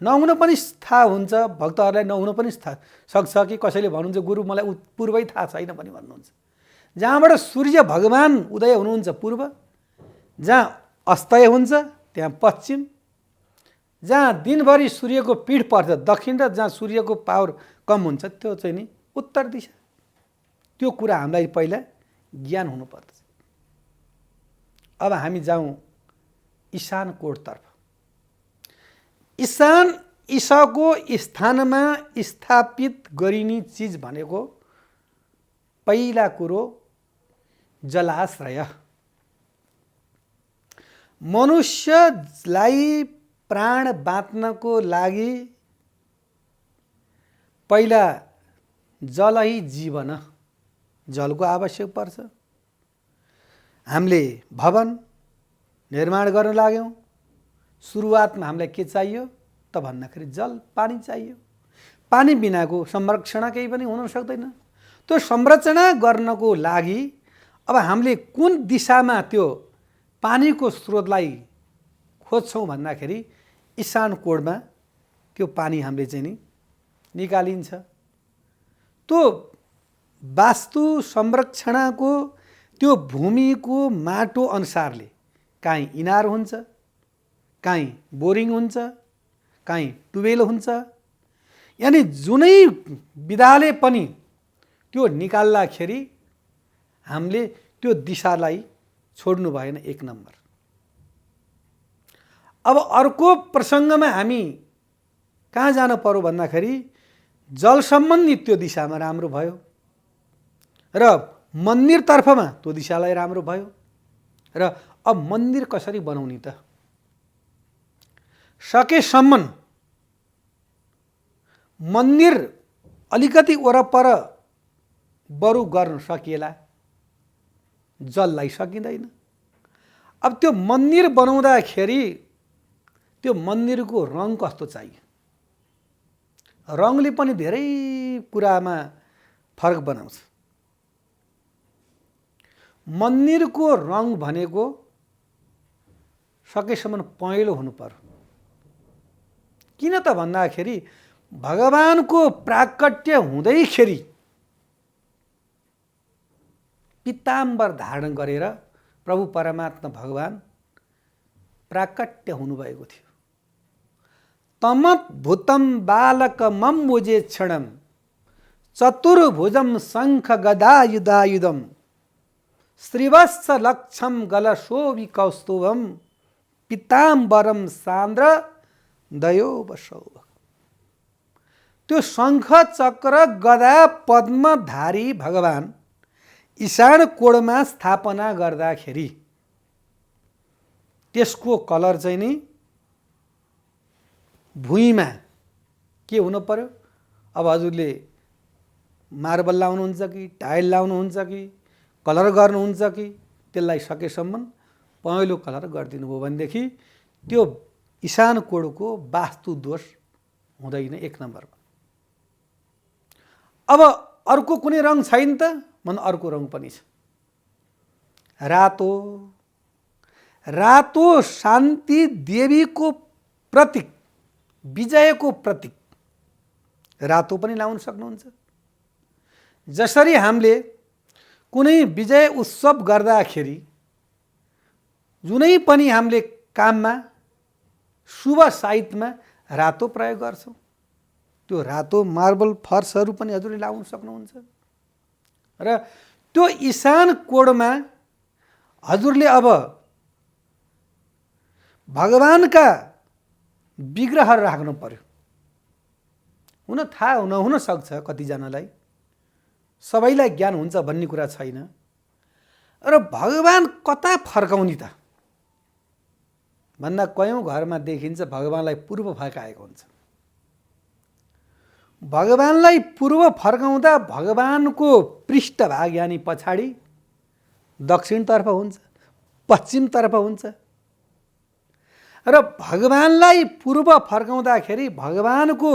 S4: नहुन पनि थाहा हुन्छ, भक्तहरूलाई नहुन पनि सक्छ कि कसैले भन्नुहुन्छ गुरु मलाई पूर्वै थाहा छैन पनि भन्नुहुन्छ। जहाँबाट सूर्य भगवान उदय हुनुहुन्छ पूर्व, जहाँ अस्तय हुन्छ त्यहाँ पश्चिम, जहाँ दिनभरि सूर्यको पीठ पर्छ दक्षिण र जहाँ सूर्यको पावर कम हुन्छ त्यो चाहिँ नि उत्तर दिशा। त्यो कुरा हामीलाई पहिला ज्ञान हुनुपर्छ। अब हामी जाउँ ईशान कोणतर्फ। ईशान ईशको स्थानमा स्थापित गरिने चिज भनेको पहिला कुरो जलाश्रय। मनुष्यलाई प्राण बाँच्नको लागि पहिला जलै जीवन, जलको आवश्यक पर्छ। हामीले भवन निर्माण गर्न लाग्यौँ, सुरुवातमा हामीलाई के चाहियो त भन्दाखेरि जल, पानी चाहियो। पानी बिनाको संरक्षण केही पनि हुन सक्दैन। त्यो संरक्षण गर्नको लागि अब हामीले कुन दिशामा त्यो पानीको स्रोतलाई खोज्छौँ भन्दाखेरि ईशान कोणमा त्यो पानी हामीले चाहिँ नि निकालिन्छ। त्यो वास्तु संरक्षणको त्यो भूमिको माटो अनुसारले काहीँ इनार हुन्छ, काहीँ बोरिङ हुन्छ, काहीँ ट्युबवेल हुन्छ। यानि जुनै विधाले पनि त्यो निकाल्दाखेरि हामीले त्यो दिशालाई छोड्नु भएन, एक नम्बर। अब अर्को प्रसङ्गमा हामी कहाँ जानु पर्यो भन्दाखेरि जल सम्बन्धी त्यो दिशामा राम्रो भयो र मन्दिरतर्फमा त्यो दिशालाई राम्रो भयो। र अब मन्दिर कसरी बनाउने त? सकेसम्म मन्दिर अलिकति वरपर बरु गर्न सकिएला, जललाई सकिँदैन। अब त्यो मन्दिर बनाउँदाखेरि त्यो मन्दिरको रङ कस्तो चाहियो। रङले पनि धेरै कुरामा फरक बनाउँछ। मन्दिरको रङ भनेको सकेसम्म पहेँलो हुनु पर्यो। किन त भन्दाखेरि भगवानको प्राकट्य हुँदैखेरि पीताम्बर धारण गरेर प्रभु परमात्मा भगवान प्राकट्य हुनुभएको थियो। तमत भूतम बालकमम्बुजे क्षणम चतुर्भुजम शङ्ख गदायुधायुधम श्रीवत्स लक्षम गलशोभि कौस्तुभम पीताम्बरम सान्द्र दयोवशौभ। त्यो शङ्ख चक्र गदा पद्मधारी भगवान ईशान कोणमा स्थापना गर्दाखेरि त्यसको कलर चाहिँ नि भुइँमा के हुनु पर्यो। अब हजुरले मार्बल लाउनुहुन्छ कि टाइल लाउनुहुन्छ कि कलर गर्नुहुन्छ कि त्यसलाई सकेसम्म पहेँलो कलर गरिदिनु भयो भनेदेखि त्यो ईशान कोणको वास्तु दोष हुँदैन 1 नम्बरमा। अब अर्को कुनै रङ छैन त मन अर्को रङ पनि छ। रातो। रातो शान्ति देवीको प्रतीक, विजयको प्रतीक। रातो पनि लाउन सक्नुहुन्छ। जसरी हामीले कुनै विजय उत्सव गर्दाखेरि जुनै पनि हामीले काममा शुभ साइतमा रातो प्रयोग गर्छौँ। त्यो रातो मार्बल फर्सहरू पनि हजुरले लाउन सक्नुहुन्छ। र त्यो ईशान कोणमा हजुरले अब भगवानका विग्रहहरू राख्नु पर्यो। हुन थाहा नहुन सक्छ कतिजनालाई, सबैलाई ज्ञान हुन्छ भन्ने कुरा छैन। र भगवान कता फर्काउने त भन्दा कयौँ घरमा देखिन्छ भगवानलाई पूर्व फर्काएको हुन्छ। भगवानलाई पूर्व फर्काउँदा भगवानको पृष्ठभाग यानि पछाडि दक्षिणतर्फ हुन्छ, पश्चिमतर्फ हुन्छ। र भगवानलाई पूर्व फर्काउँदाखेरि भगवानको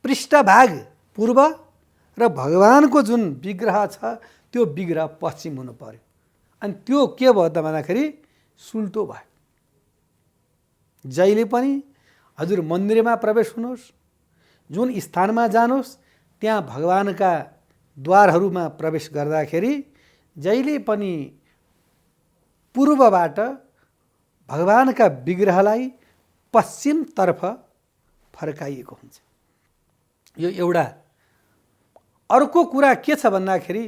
S4: पृष्ठभाग पूर्व र भगवानको जुन विग्रह छ त्यो विग्रह पश्चिम हुनु पर्यो। अनि त्यो के भयो त भन्दाखेरि सुल्टो भयो। जहिले पनि हजुर मन्दिरमा प्रवेश हुनुहोस्, जुन स्थानमा जानुहोस् त्यहाँ भगवानका द्वारहरूमा प्रवेश गर्दाखेरि जहिले पनि पूर्वबाट भगवानका विग्रहलाई पश्चिमतर्फ फर्काइएको हुन्छ। यो एउटा। अर्को कुरा के छ भन्दाखेरि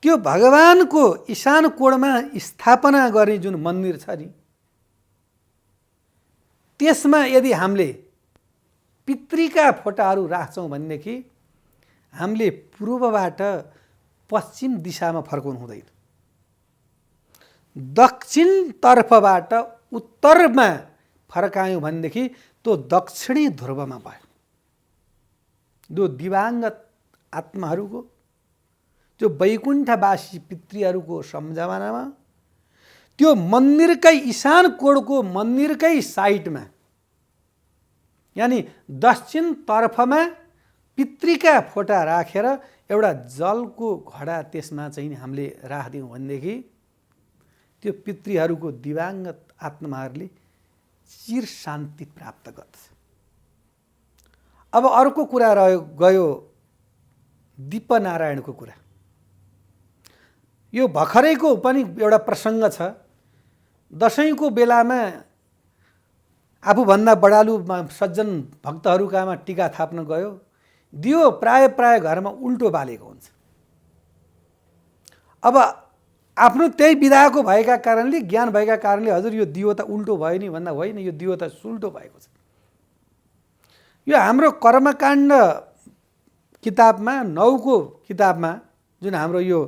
S4: त्यो भगवानको ईशान कोणमा स्थापना गर्ने जुन मन्दिर छ नि त्यसमा यदि हामीले पितृका फोटाहरू राख्छौँ भनेदेखि हामीले पूर्वबाट पश्चिम दिशामा फर्काउनु हुँदैन। दक्षिणतर्फबाट उत्तरमा फर्कायौँ भनेदेखि त्यो दक्षिणी ध्रुवमा भयो। जो दिवाङ्गत आत्माहरूको, जो वैकुण्ठवासी पितृहरूको सम्झनामा त्यो मन्दिरकै ईशान कोणको मन्दिरकै साइडमा यानि दक्षिणतर्फमा पितृका फोटा राखेर एउटा जलको घडा त्यसमा चाहिँ हामीले राखिदियौँ भनेदेखि त्यो पितृहरूको दिवाङ्गत आत्माहरूले चिर शान्ति प्राप्त गर्छ। अब अर्को कुरा गयो दीपनारायणको कुरा। यो भर्खरैको पनि एउटा प्रसङ्ग छ। दसैँको बेलामा आफूभन्दा बडालु सज्जन भक्तहरू कहाँमा टीका थाप्न गयो। दियो प्राय घरमा उल्टो बालेको हुन्छ। अब आफ्नो त्यही विधाको भएका कारणले, ज्ञान भएका कारणले हजुर यो दियो त उल्टो भयो नि भन्दा होइन, यो दियो त सुल्टो भएको छ। यो हाम्रो कर्मकाण्ड किताबमा 9को किताबमा जुन हाम्रो यो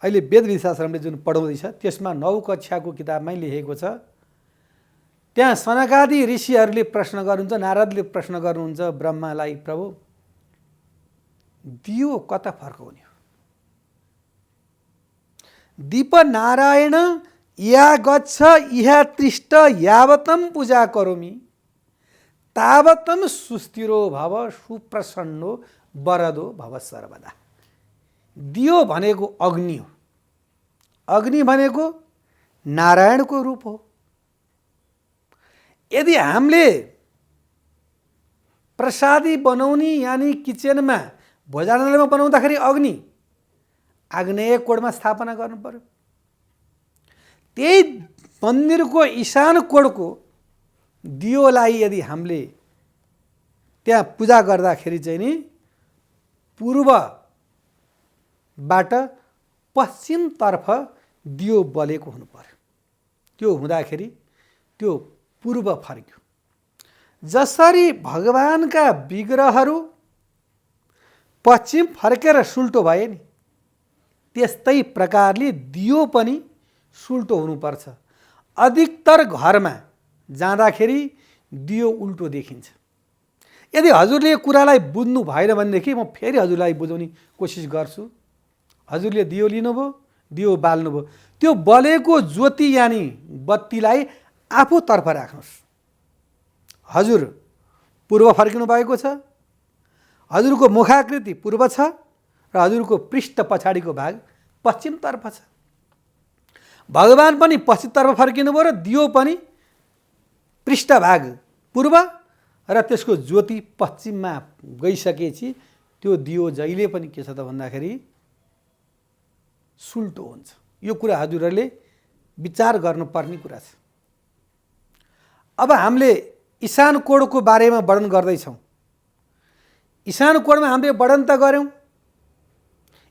S4: अहिले वेद विद्याश्रमले जुन पढाउँदैछ त्यसमा 9 कक्षाको किताबमै लेखेको छ। त्यहाँ सनकादि ऋषिहरूले प्रश्न गर्नुहुन्छ, नारदले प्रश्न गर्नुहुन्छ ब्रह्मालाई, प्रभु दियो कता फर्काउने हो? दीपनारायण या गच्छ इहा तिष्ठ यावतम पूजा करोमि तावतम सुस्थिरो भव सुप्रसन्नो वरदो भव सर्वदा। दियो भनेको अग्नि हो। अग्नि भनेको नारायणको रूप हो। यदि हामीले प्रसादी बनाउने यानी किचनमा भोजनालयमा बनाउँदाखेरि अग्नि आग्नेय कोणमा स्थापना गर्नु पर्यो। त्यही मन्दिरको ईशान कोणको दियोलाई यदि हामीले त्यहाँ पूजा गर्दाखेरि चाहिँ नि पूर्वबाट पश्चिमतर्फ दियो बलेको हुनु पर्यो। त्यो हुँदाखेरि त्यो पूर्व फर्क्यो। जसरी भगवानका विग्रहहरू पश्चिम फर्केर सुल्टो भए नि त्यस्तै प्रकारले दियो पनि सुल्टो हुनुपर्छ। अधिकतर घरमा जाँदाखेरि दियो उल्टो देखिन्छ। यदि हजुरले यो कुरालाई बुझ्नु भएन भनेदेखि म फेरि हजुरलाई बुझाउने कोसिस गर्छु। हजुरले दियो लिनुभयो, दियो बाल्नुभयो, त्यो बलेको ज्योति यानी बत्तीलाई आफूतर्फ राख्नुहोस्। हजुर पूर्व फर्किनु भएको छ, हजुरको मुखाकृति पूर्व छ र हजुरको पृष्ठ पछाडिको भाग पश्चिमतर्फ छ। भगवान पनि पश्चिमतर्फ फर्किनु भयो र दियो पनि पृष्ठभाग पूर्व र त्यसको ज्योति पश्चिममा गइसकेपछि त्यो दियो जहिले पनि के छ त भन्दाखेरि सुल्टो हुन्छ। यो कुरा हजुरहरूले विचार गर्नुपर्ने कुरा छ। अब हामीले ईशान कोणको बारेमा वर्णन गर्दैछौँ। ईशान कोणमा हामीले वर्णन त गऱ्यौँ।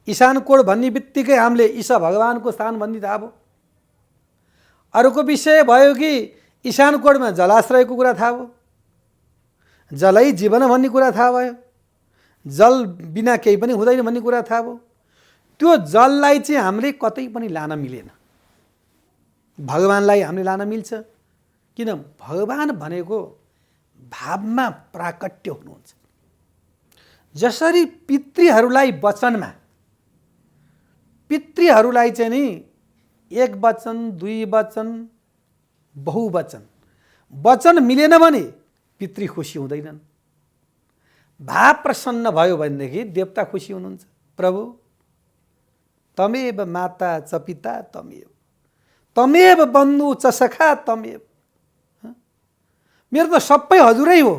S4: ईशान कोण भन्ने बित्तिकै हामीले ईशा भगवानको स्थान भन्ने थाहा भयो। अर्को विषय भयो कि ईशान कोणमा जलाश्रयको कुरा थाहा भयो। जलै जीवन भन्ने कुरा थाहा भयो। जल बिना केही पनि हुँदैन भन्ने कुरा थाहा भयो। त्यो जललाई चाहिँ हामीले कतै पनि लान मिलेन। भगवानलाई हामीले लान मिल्छ किन? भगवान भनेको भावमा प्राकट्य हुनुहुन्छ। जसरी पितृहरूलाई वचनमा, पितृहरूलाई चाहिँ नि एक वचन, दुई वचन, बहुवचन, वचन मिलेन भने पितृ खुसी हुँदैनन्। भाव प्रसन्न भयो भनेदेखि देवता खुसी हुनुहुन्छ। प्रभु तमेव माता च पिता तमेव, तमेव बन्धु च सखा तमेव। मेरो त सबै हजुरै हो,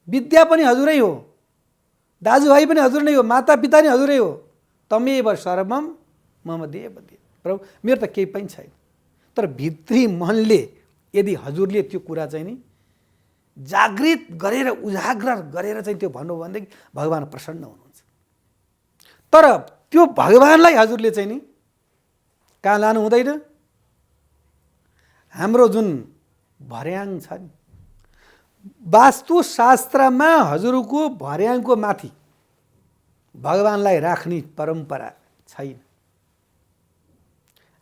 S4: विद्या पनि हजुरै हो, दाजुभाइ पनि हजुर नै हो, माता पिता नि हजुरै हो। तमेव सर्वम मम देव देव। प्रभु मेरो त केही पनि छैन। तर भित्री मनले यदि हजुरले त्यो कुरा चाहिँ नि जागृत गरेर उजागर गरेर चाहिँ त्यो भन्नु भनेदेखि भगवान प्रसन्न हुनुहुन्छ। तर त्यो भगवानलाई हजुरले चाहिँ नि कहाँ लानु हुँदैन? हाम्रो जुन भर्याङ छ नि, वास्तुशास्त्रमा हजुरको भर्याङको माथि भगवानलाई राख्ने परम्परा छैन।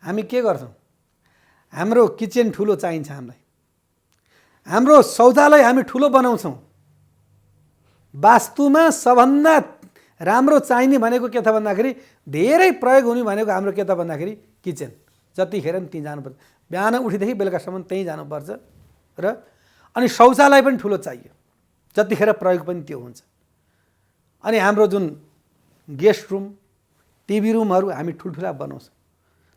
S4: हामी के गर्छौँ? हाम्रो किचन ठुलो चाहिन्छ हामीलाई, हाम्रो शौचालय हामी ठुलो बनाउँछौँ। वास्तुमा सबभन्दा राम्रो चाहिने भनेको के त भन्दाखेरि, धेरै प्रयोग हुने भनेको हाम्रो के त भन्दाखेरि किचन। जतिखेर पनि त्यहीँ जानुपर्छ, बिहान उठेदेखि बेलुकासम्म त्यहीँ जानुपर्छ। र अनि शौचालय पनि ठुलो चाहियो, जतिखेर प्रयोग पनि त्यो हुन्छ। अनि हाम्रो जुन गेस्ट रुम, टिभी रुमहरू हामी ठुल्ठुला बनाउँछौँ।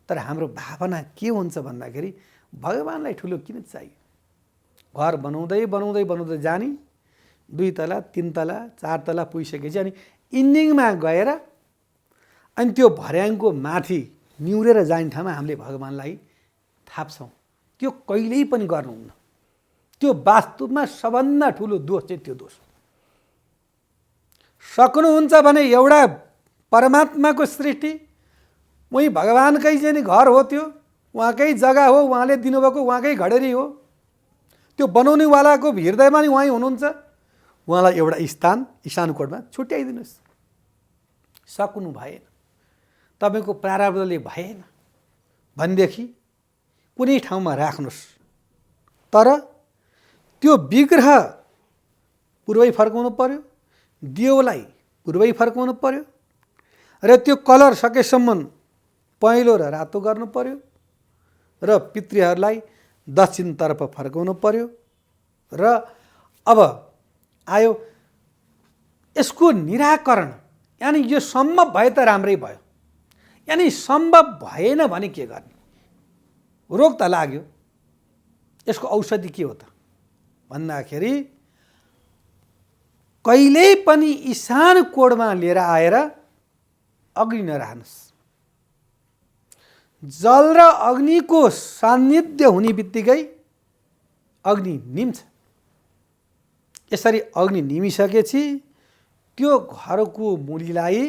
S4: तर हाम्रो भावना के हुन्छ भन्दाखेरि भगवानलाई ठुलो किन चाहियो? घर बनाउँदै बनाउँदै बनाउँदै जाने, 2 तला 3 तला 4 तला पुगिसकेपछि अनि इन्डिङमा गएर अनि त्यो भर्याङको माथि निहुरेर जाने ठाउँमा हामीले भगवानलाई थाप्छौँ। त्यो कहिल्यै पनि गर्नुहुन्न। त्यो वास्तवमा सबभन्दा ठुलो दोष चाहिँ त्यो दोष। सक्नुहुन्छ भने एउटा परमात्माको सृष्टि, उही भगवानकै चाहिँ नि घर हो, त्यो उहाँकै जग्गा हो, उहाँले दिनुभएको उहाँकै घडेरी हो। त्यो बनाउनेवालाको हृदयमा नि उहाँ हुनुहुन्छ। उहाँलाई एउटा स्थान ईशान कोणमा छुट्याइदिनुहोस्। सक्नु भएन, तपाईँको प्रारब्धले भएन भनेदेखि कुनै ठाउँमा राख्नुहोस्। तर त्यो विग्रह पूर्वै फर्काउनु पर्यो, दियोलाई पूर्वै फर्काउनु पर्यो र त्यो कलर सकेसम्म पहेँलो र रातो गर्नु पर्यो र पितृहरूलाई दक्षिणतर्फ फर्काउनु पर्यो। र अब आयो यसको निराकरण, यानि यो सम्भव भए त राम्रै भयो, यानि सम्भव भएन भने के गर्ने? रोग त लाग्यो, यसको औषधि के हो त भन्दाखेरि कहिल्यै पनि ईशान कोणमा लिएर आएर अग्नि नराख्नुहोस्। जल र अग्निको सान्निध्य हुने बित्तिकै अग्नि निम्छ। यसरी अग्नि निमिसकेपछि त्यो घरको मुलीलाई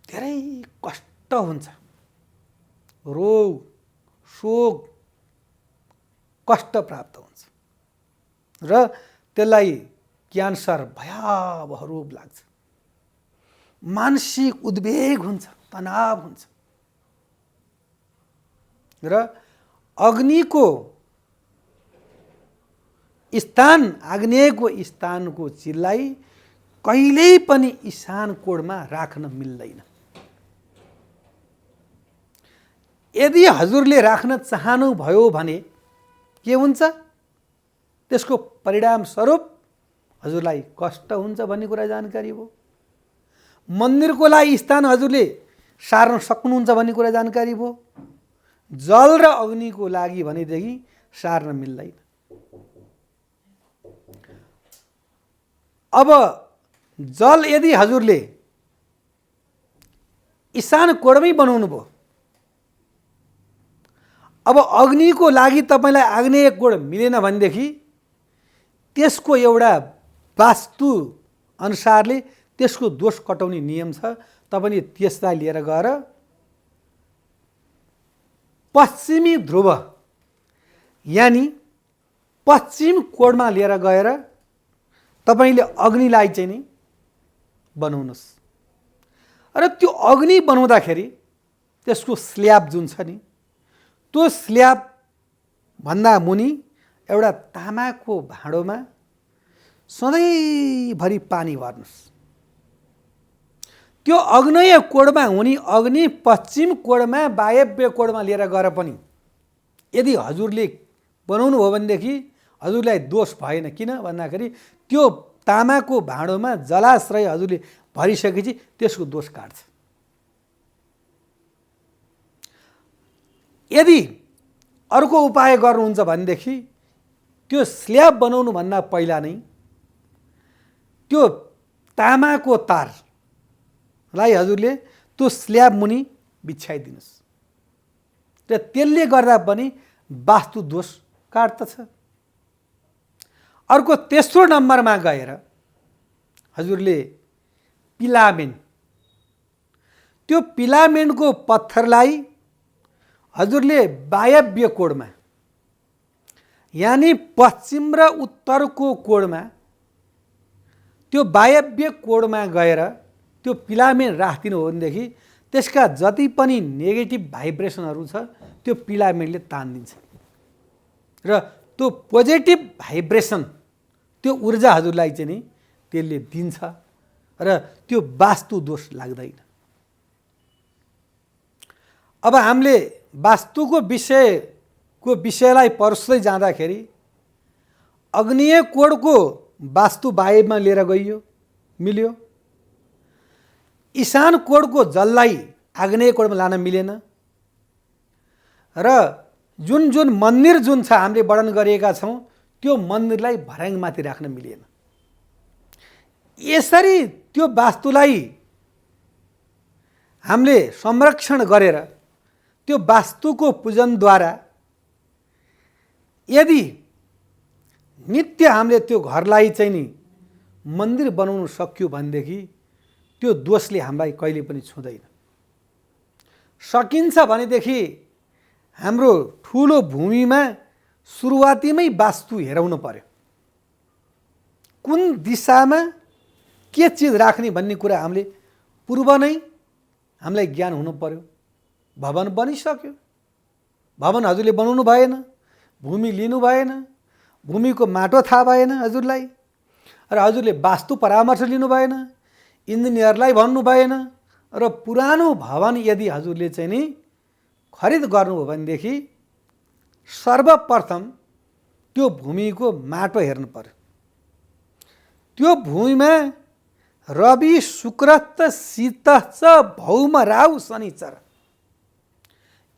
S4: धेरै कष्ट हुन्छ, रोग शोक कष्ट प्राप्त हुन्छ र त्यसलाई क्यान्सर भयावह रूप लाग्छ, मानसिक उद्वेग हुन्छ, तनाव हुन्छ र अग्निको स्थान, आग्नेयको स्थानको चिजलाई कहिल्यै पनि ईशान कोणमा राख्न मिल्दैन। यदि हजुरले राख्न चाहनुभयो भने के हुन्छ? त्यसको परिणाम स्वरूप हजुरलाई कष्ट हुन्छ भन्ने कुरा जानकारी हो। मन्दिरको लागि स्थान हजुरले सार्न सक्नुहुन्छ भन्ने कुरा जानकारी भयो। जल र अग्निको लागि भनेदेखि सार्न मिल्दैन। अब जल यदि हजुरले ईशान कोणमै बनाउनु भयो, अब अग्निको लागि तपाईलाई आग्नेय कोण मिलेन भनेदेखि त्यसको एउटा वास्तु अनुसारले त्यसको दोष कटाउने नियम छ। तपाईले त्यसलाई लिएर गएर पश्चिमी ध्रुव यानी पश्चिम कोणमा लिएर गएर तपाईले अग्निलाई चाहिँ नि बनाउनुस् र त्यो अग्नि बनाउँदाखेरि त्यसको स्ल्याब जुन छ नि, त्यो स्ल्याब भन्दा मुनि एउटा तामाको भाँडोमा सधैँभरि पानी भर्नुस्। त्यो अग्नेय कोणमा हुने अग्नि पश्चिम कोणमा वायव्य कोणमा लिएर गएर पनि यदि हजुरले बनाउनु भयो भनेदेखि हजुरलाई दोष भएन। किन भन्दाखेरि त्यो तामाको भाँडोमा जलाश्रय हजुरले भरिसकेपछि त्यसको दोष काट्छ। यदि अर्को उपाय गर्नुहुन्छ भनेदेखि त्यो स्ल्याब बनाउनु भन्दा पहिला नै त्यो तामाको तारलाई हजुरले त्यो स्ल्याब मुनि बिछ्याइदिनुस् र त्यसले गर्दा पनि वास्तु दोष काट्दछ। अर्को तेस्रो नम्बरमा गएर हजुरले पिलामेन, त्यो पिलामेनको पत्थरलाई हजुरले वायव्य कोणमा यानी पश्चिम र उत्तरको कोणमा त्यो वायव्य कोणमा गएर त्यो पिलामेन राखिदिनु हो भनेदेखि त्यसका जति पनि नेगेटिभ भाइब्रेसनहरू छ त्यो पिलामेनले तान्दिन्छ र त्यो पोजिटिभ भाइब्रेसन, त्यो ऊर्जा हजुरलाई चाहिँ नि त्यसले दिन्छ र त्यो वास्तु दोष लाग्दैन। अब हामीले वास्तुको विषयलाई परोस्दै जाँदाखेरि अग्नेय कोणको वास्तु वायव्यमा लिएर गइयो, मिल्यो। ईशान कोणको जललाई आग्नेय कोणमा लान मिलेन र जुन जुन मन्दिर जुन छ हामीले वर्णन गरिएका छौँ त्यो मन्दिरलाई भर्याङमाथि राख्न मिलेन। यसरी त्यो वास्तुलाई हामीले संरक्षण गरेर त्यो वास्तुको पूजनद्वारा यदि नित्य हामीले त्यो घरलाई चाहिँ नि मन्दिर बनाउन सक्यो भनेदेखि त्यो दोषले हामीलाई कहिले पनि छुँदैन। सकिन्छ भनेदेखि हाम्रो ठुलो भूमिमा सुरुवातीमै वास्तु हेराउनु पर्यो। कुन दिशामा के चिज राख्ने भन्ने कुरा हामीले पूर्व नै हामीलाई ज्ञान हुनु पर्यो। भवन बनिसक्यो, भवन हजुरले बनाउनु भएन, भूमि लिनु भएन, भूमिको माटो थाहा भएन हजुरलाई र हजुरले वास्तु परामर्श लिनु भएन, इन्जिनियरलाई भन्नु भएन र पुरानो भवन यदि हजुरले चाहिँ नि खरिद गर्नुभयो भनेदेखि सर्वप्रथम त्यो भूमिको माटो हेर्नु पर्यो। त्यो भूमिमा रवि शुक्र शीत भौम राहु शनिचर।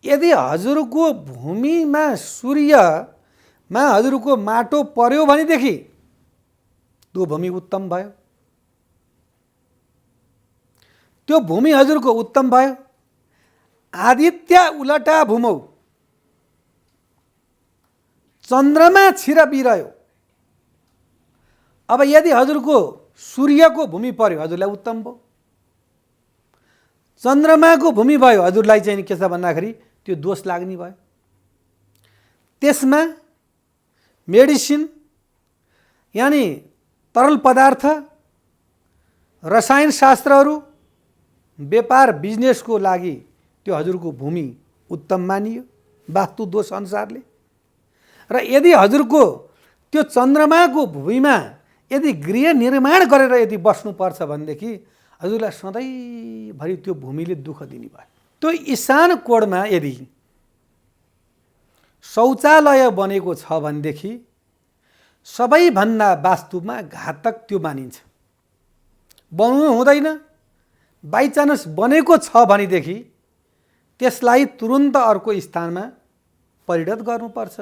S4: यदि हजुरको भूमिमा सूर्यमा हजुरको माटो पर्यो भनेदेखि त्यो भूमि उत्तम भयो। त्यो भूमि हजुरको उत्तम भयो। आदित्य उलटा भूमौ चन्द्रमा छिर बिरह्यो। अब यदि हजुरको सूर्यको भूमि पर्यो हजुरलाई उत्तम भयो। चन्द्रमाको भूमि भयो हजुरलाई चाहिँ के छ भन्दाखेरि त्यो दोष लाग्ने भयो। त्यसमा मेडिसिन यानि तरल पदार्थ, रसायनशास्त्रहरू, व्यापार बिजनेसको लागि त्यो हजुरको भूमि उत्तम मानियो वास्तु दोष अनुसारले। र यदि हजुरको त्यो चन्द्रमाको भूमिमा यदि गृह निर्माण गरेर यदि बस्नुपर्छ भनेदेखि हजुरलाई सधैँभरि त्यो भूमिले दुःख दिने भयो। त्यो ईशान कोणमा यदि शौचालय बनेको छ भनेदेखि सबैभन्दा वास्तुमा घातक त्यो मानिन्छ। बनाउनु हुँदैन। बाइचान्स बनेको छ भनेदेखि त्यसलाई तुरुन्त अर्को स्थानमा परिणत गर्नुपर्छ।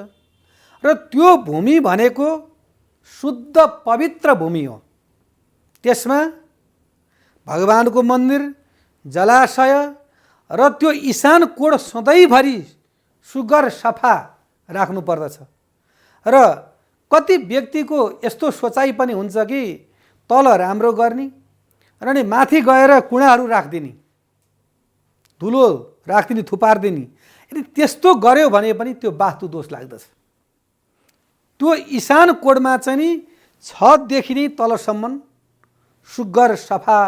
S4: र त्यो भूमि भनेको शुद्ध पवित्र भूमि हो। त्यसमा भगवानको मन्दिर, जलाशय र त्यो ईशान कोण सधैँभरि सुग्घर सफा राख्नु पर्दछ। र कति व्यक्तिको यस्तो सोचाइ पनि हुन्छ कि तल राम्रो गर्ने र नि माथि गएर कुँडाहरू राखिदिने, धुलो राखिदिने, थुपारिदिने। यदि त्यस्तो गर्यो भने पनि त्यो वास्तु दोष लाग्दछ। त्यो ईशान कोणमा चाहिँ नि छतदेखि नै तलसम्म सुग्घर सफा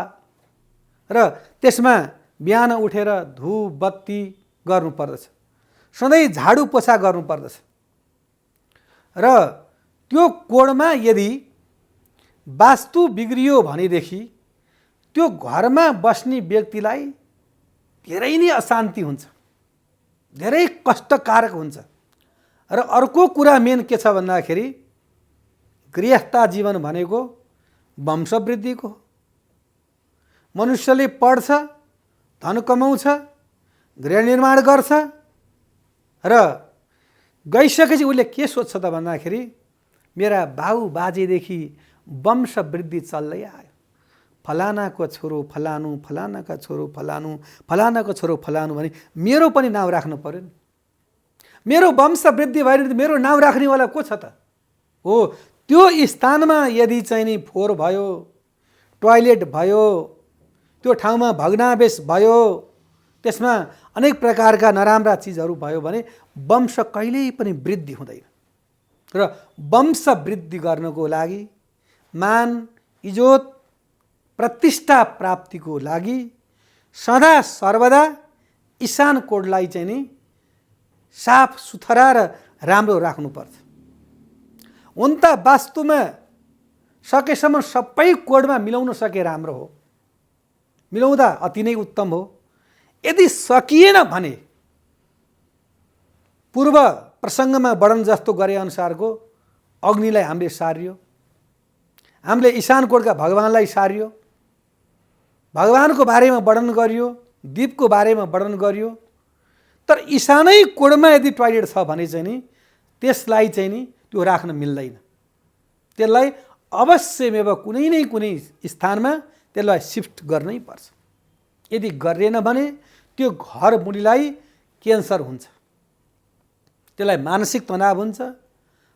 S4: र त्यसमा बिहान उठेर धूप बत्ती गर्नुपर्दछ। सधैँ झाडु पोछा गर्नुपर्दछ। र त्यो कोणमा यदि वास्तु बिग्रियो भनेदेखि त्यो घरमा बस्ने व्यक्तिलाई धेरै नै अशान्ति हुन्छ, धेरै कष्टकारक हुन्छ। र अर्को कुरा मेन के छ भन्दाखेरि गृहस्थ जीवन भनेको वंशवृद्धिको। मनुष्यले पढ्छ, धन कमाउँछ, गृह निर्माण गर्छ र गइसकेपछि उसले के सोच्छ त भन्दाखेरि मेरा बाउ बाजेदेखि वंशवृद्धि चल्दै आयो। फलानाको छोरो फलानु, फलानाका छोरो फलानु, फलानाको छोरो फलानु भने मेरो पनि नाम राख्नु पर्यो नि। मेरो वंश वृद्धि भएर मेरो नाम राख्नेवाला को छ त? हो, त्यो स्थानमा यदि चाहिँ नि फोहोर भयो, टोयलेट भयो, त्यो ठाउँमा भग्नावेश भयो, त्यसमा अनेक प्रकारका नराम्रा चिजहरू भयो भने वंश कहिल्यै पनि वृद्धि हुँदैन। र वंश वृद्धि गर्नको लागि, मान इज्जत प्रतिष्ठा प्राप्तिको लागि सदा सर्वदा ईशान कोणलाई चाहिँ नि साफ सुथरा र राम्रो राख्नुपर्छ। हुन त वास्तुमा सकेसम्म सबै कोणमा मिलाउन सके राम्रो हो, मिलाउँदा अति नै उत्तम हो। यदि सकिएन भने पूर्व प्रसङ्गमा वर्णन जस्तो गरे अनुसारको अग्निलाई हामीले सारियो, हामीले ईशान कोणका भगवानलाई सारियो, भगवानको बारेमा वर्णन गरियो, दीपको बारेमा वर्णन गरियो। तर ईशानै कोणमा यदि टोयलेट छ भने चाहिँ नि त्यसलाई चाहिँ नि त्यो राख्न मिल्दैन। त्यसलाई अवश्यमेव कुनै न कुनै स्थानमा त्यसलाई सिफ्ट गर्नै पर्छ। यदि गरिएन भने त्यो घर मुनिलाई क्यान्सर हुन्छ, त्यसलाई मानसिक तनाव हुन्छ,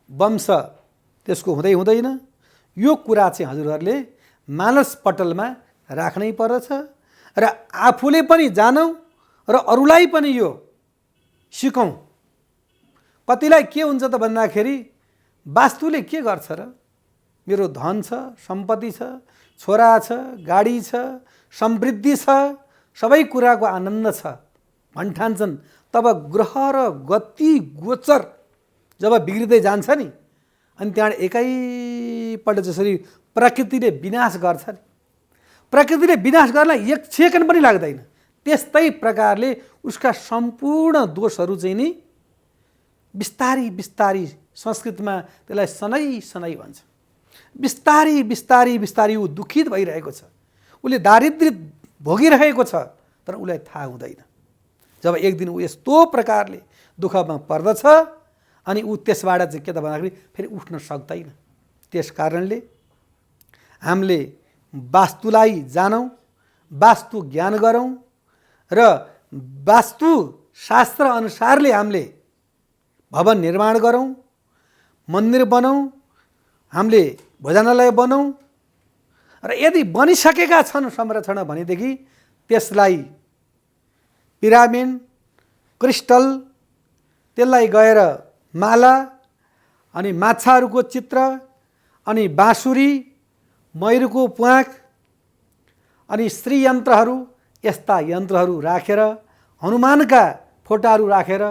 S4: वंश त्यसको हुँदै हुँदैन। यो कुरा चाहिँ हजुरहरूले मानस पटलमा राख्नै पर्छ र आफूले पनि जानौँ र अरूलाई पनि यो सिकौँ। कतिलाई के हुन्छ त भन्दाखेरि वास्तुले के गर्छ र, मेरो धन छ, सम्पत्ति छ, छोरा छ, गाडी छ, समृद्धि छ, सबै कुराको आनन्द छ भन्ठान्छन्। तब ग्रह र गति गोचर जब बिग्रिँदै जान्छ नि, अनि त्यहाँ एकैपल्ट जसरी प्रकृतिले विनाश गर्छ नि, प्रकृतिले विनाश गर्न एक सेकेन्ड पनि लाग्दैन। त्यस्तै प्रकारले उसका सम्पूर्ण दोषहरू चाहिँ नि बिस्तारी बिस्तारी, संस्कृतमा त्यसलाई सनै सनै भन्छ, बिस्तारी बिस्तारी बिस्तारी ऊ दुखित भइरहेको छ, उसले दारिद्र्य भोगिरहेको छ, तर उसलाई थाहा हुँदैन। जब एक दिन ऊ यस्तो प्रकारले दुःखमा पर्दछ अनि ऊ त्यसबाट चाहिँ के त भन्दाखेरि फेरि उठ्न सक्दैन। त्यस कारणले हामीले वास्तुलाई जानौँ, वास्तु ज्ञान गरौँ र वास्तुशास्त्र अनुसारले हामीले भवन निर्माण गरौँ, मन्दिर बनाऊँ, हामीले भोजनालय बनाऊँ र यदि बनिसकेका छन् संरचना भनेदेखि त्यसलाई पिरामिड, क्रिस्टल, त्यसलाई गएर माला अनि माछाहरूको चित्र अनि बाँसुरी, मयूरको प्वाँख अनि श्रीयन्त्रहरू, यस्ता यन्त्रहरू राखेर, हनुमानका फोटाहरू राखेर,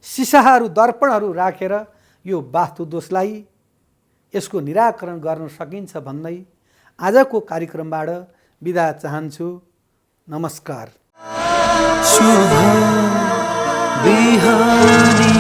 S4: सिसाहरू, दर्पणहरू राखेर यो वास्तु दोषलाई यसको निराकरण गर्न सकिन्छ भन्दै आजको कार्यक्रमबाट बिदा चाहन्छु। नमस्कार।
S5: शुभ बिहानी।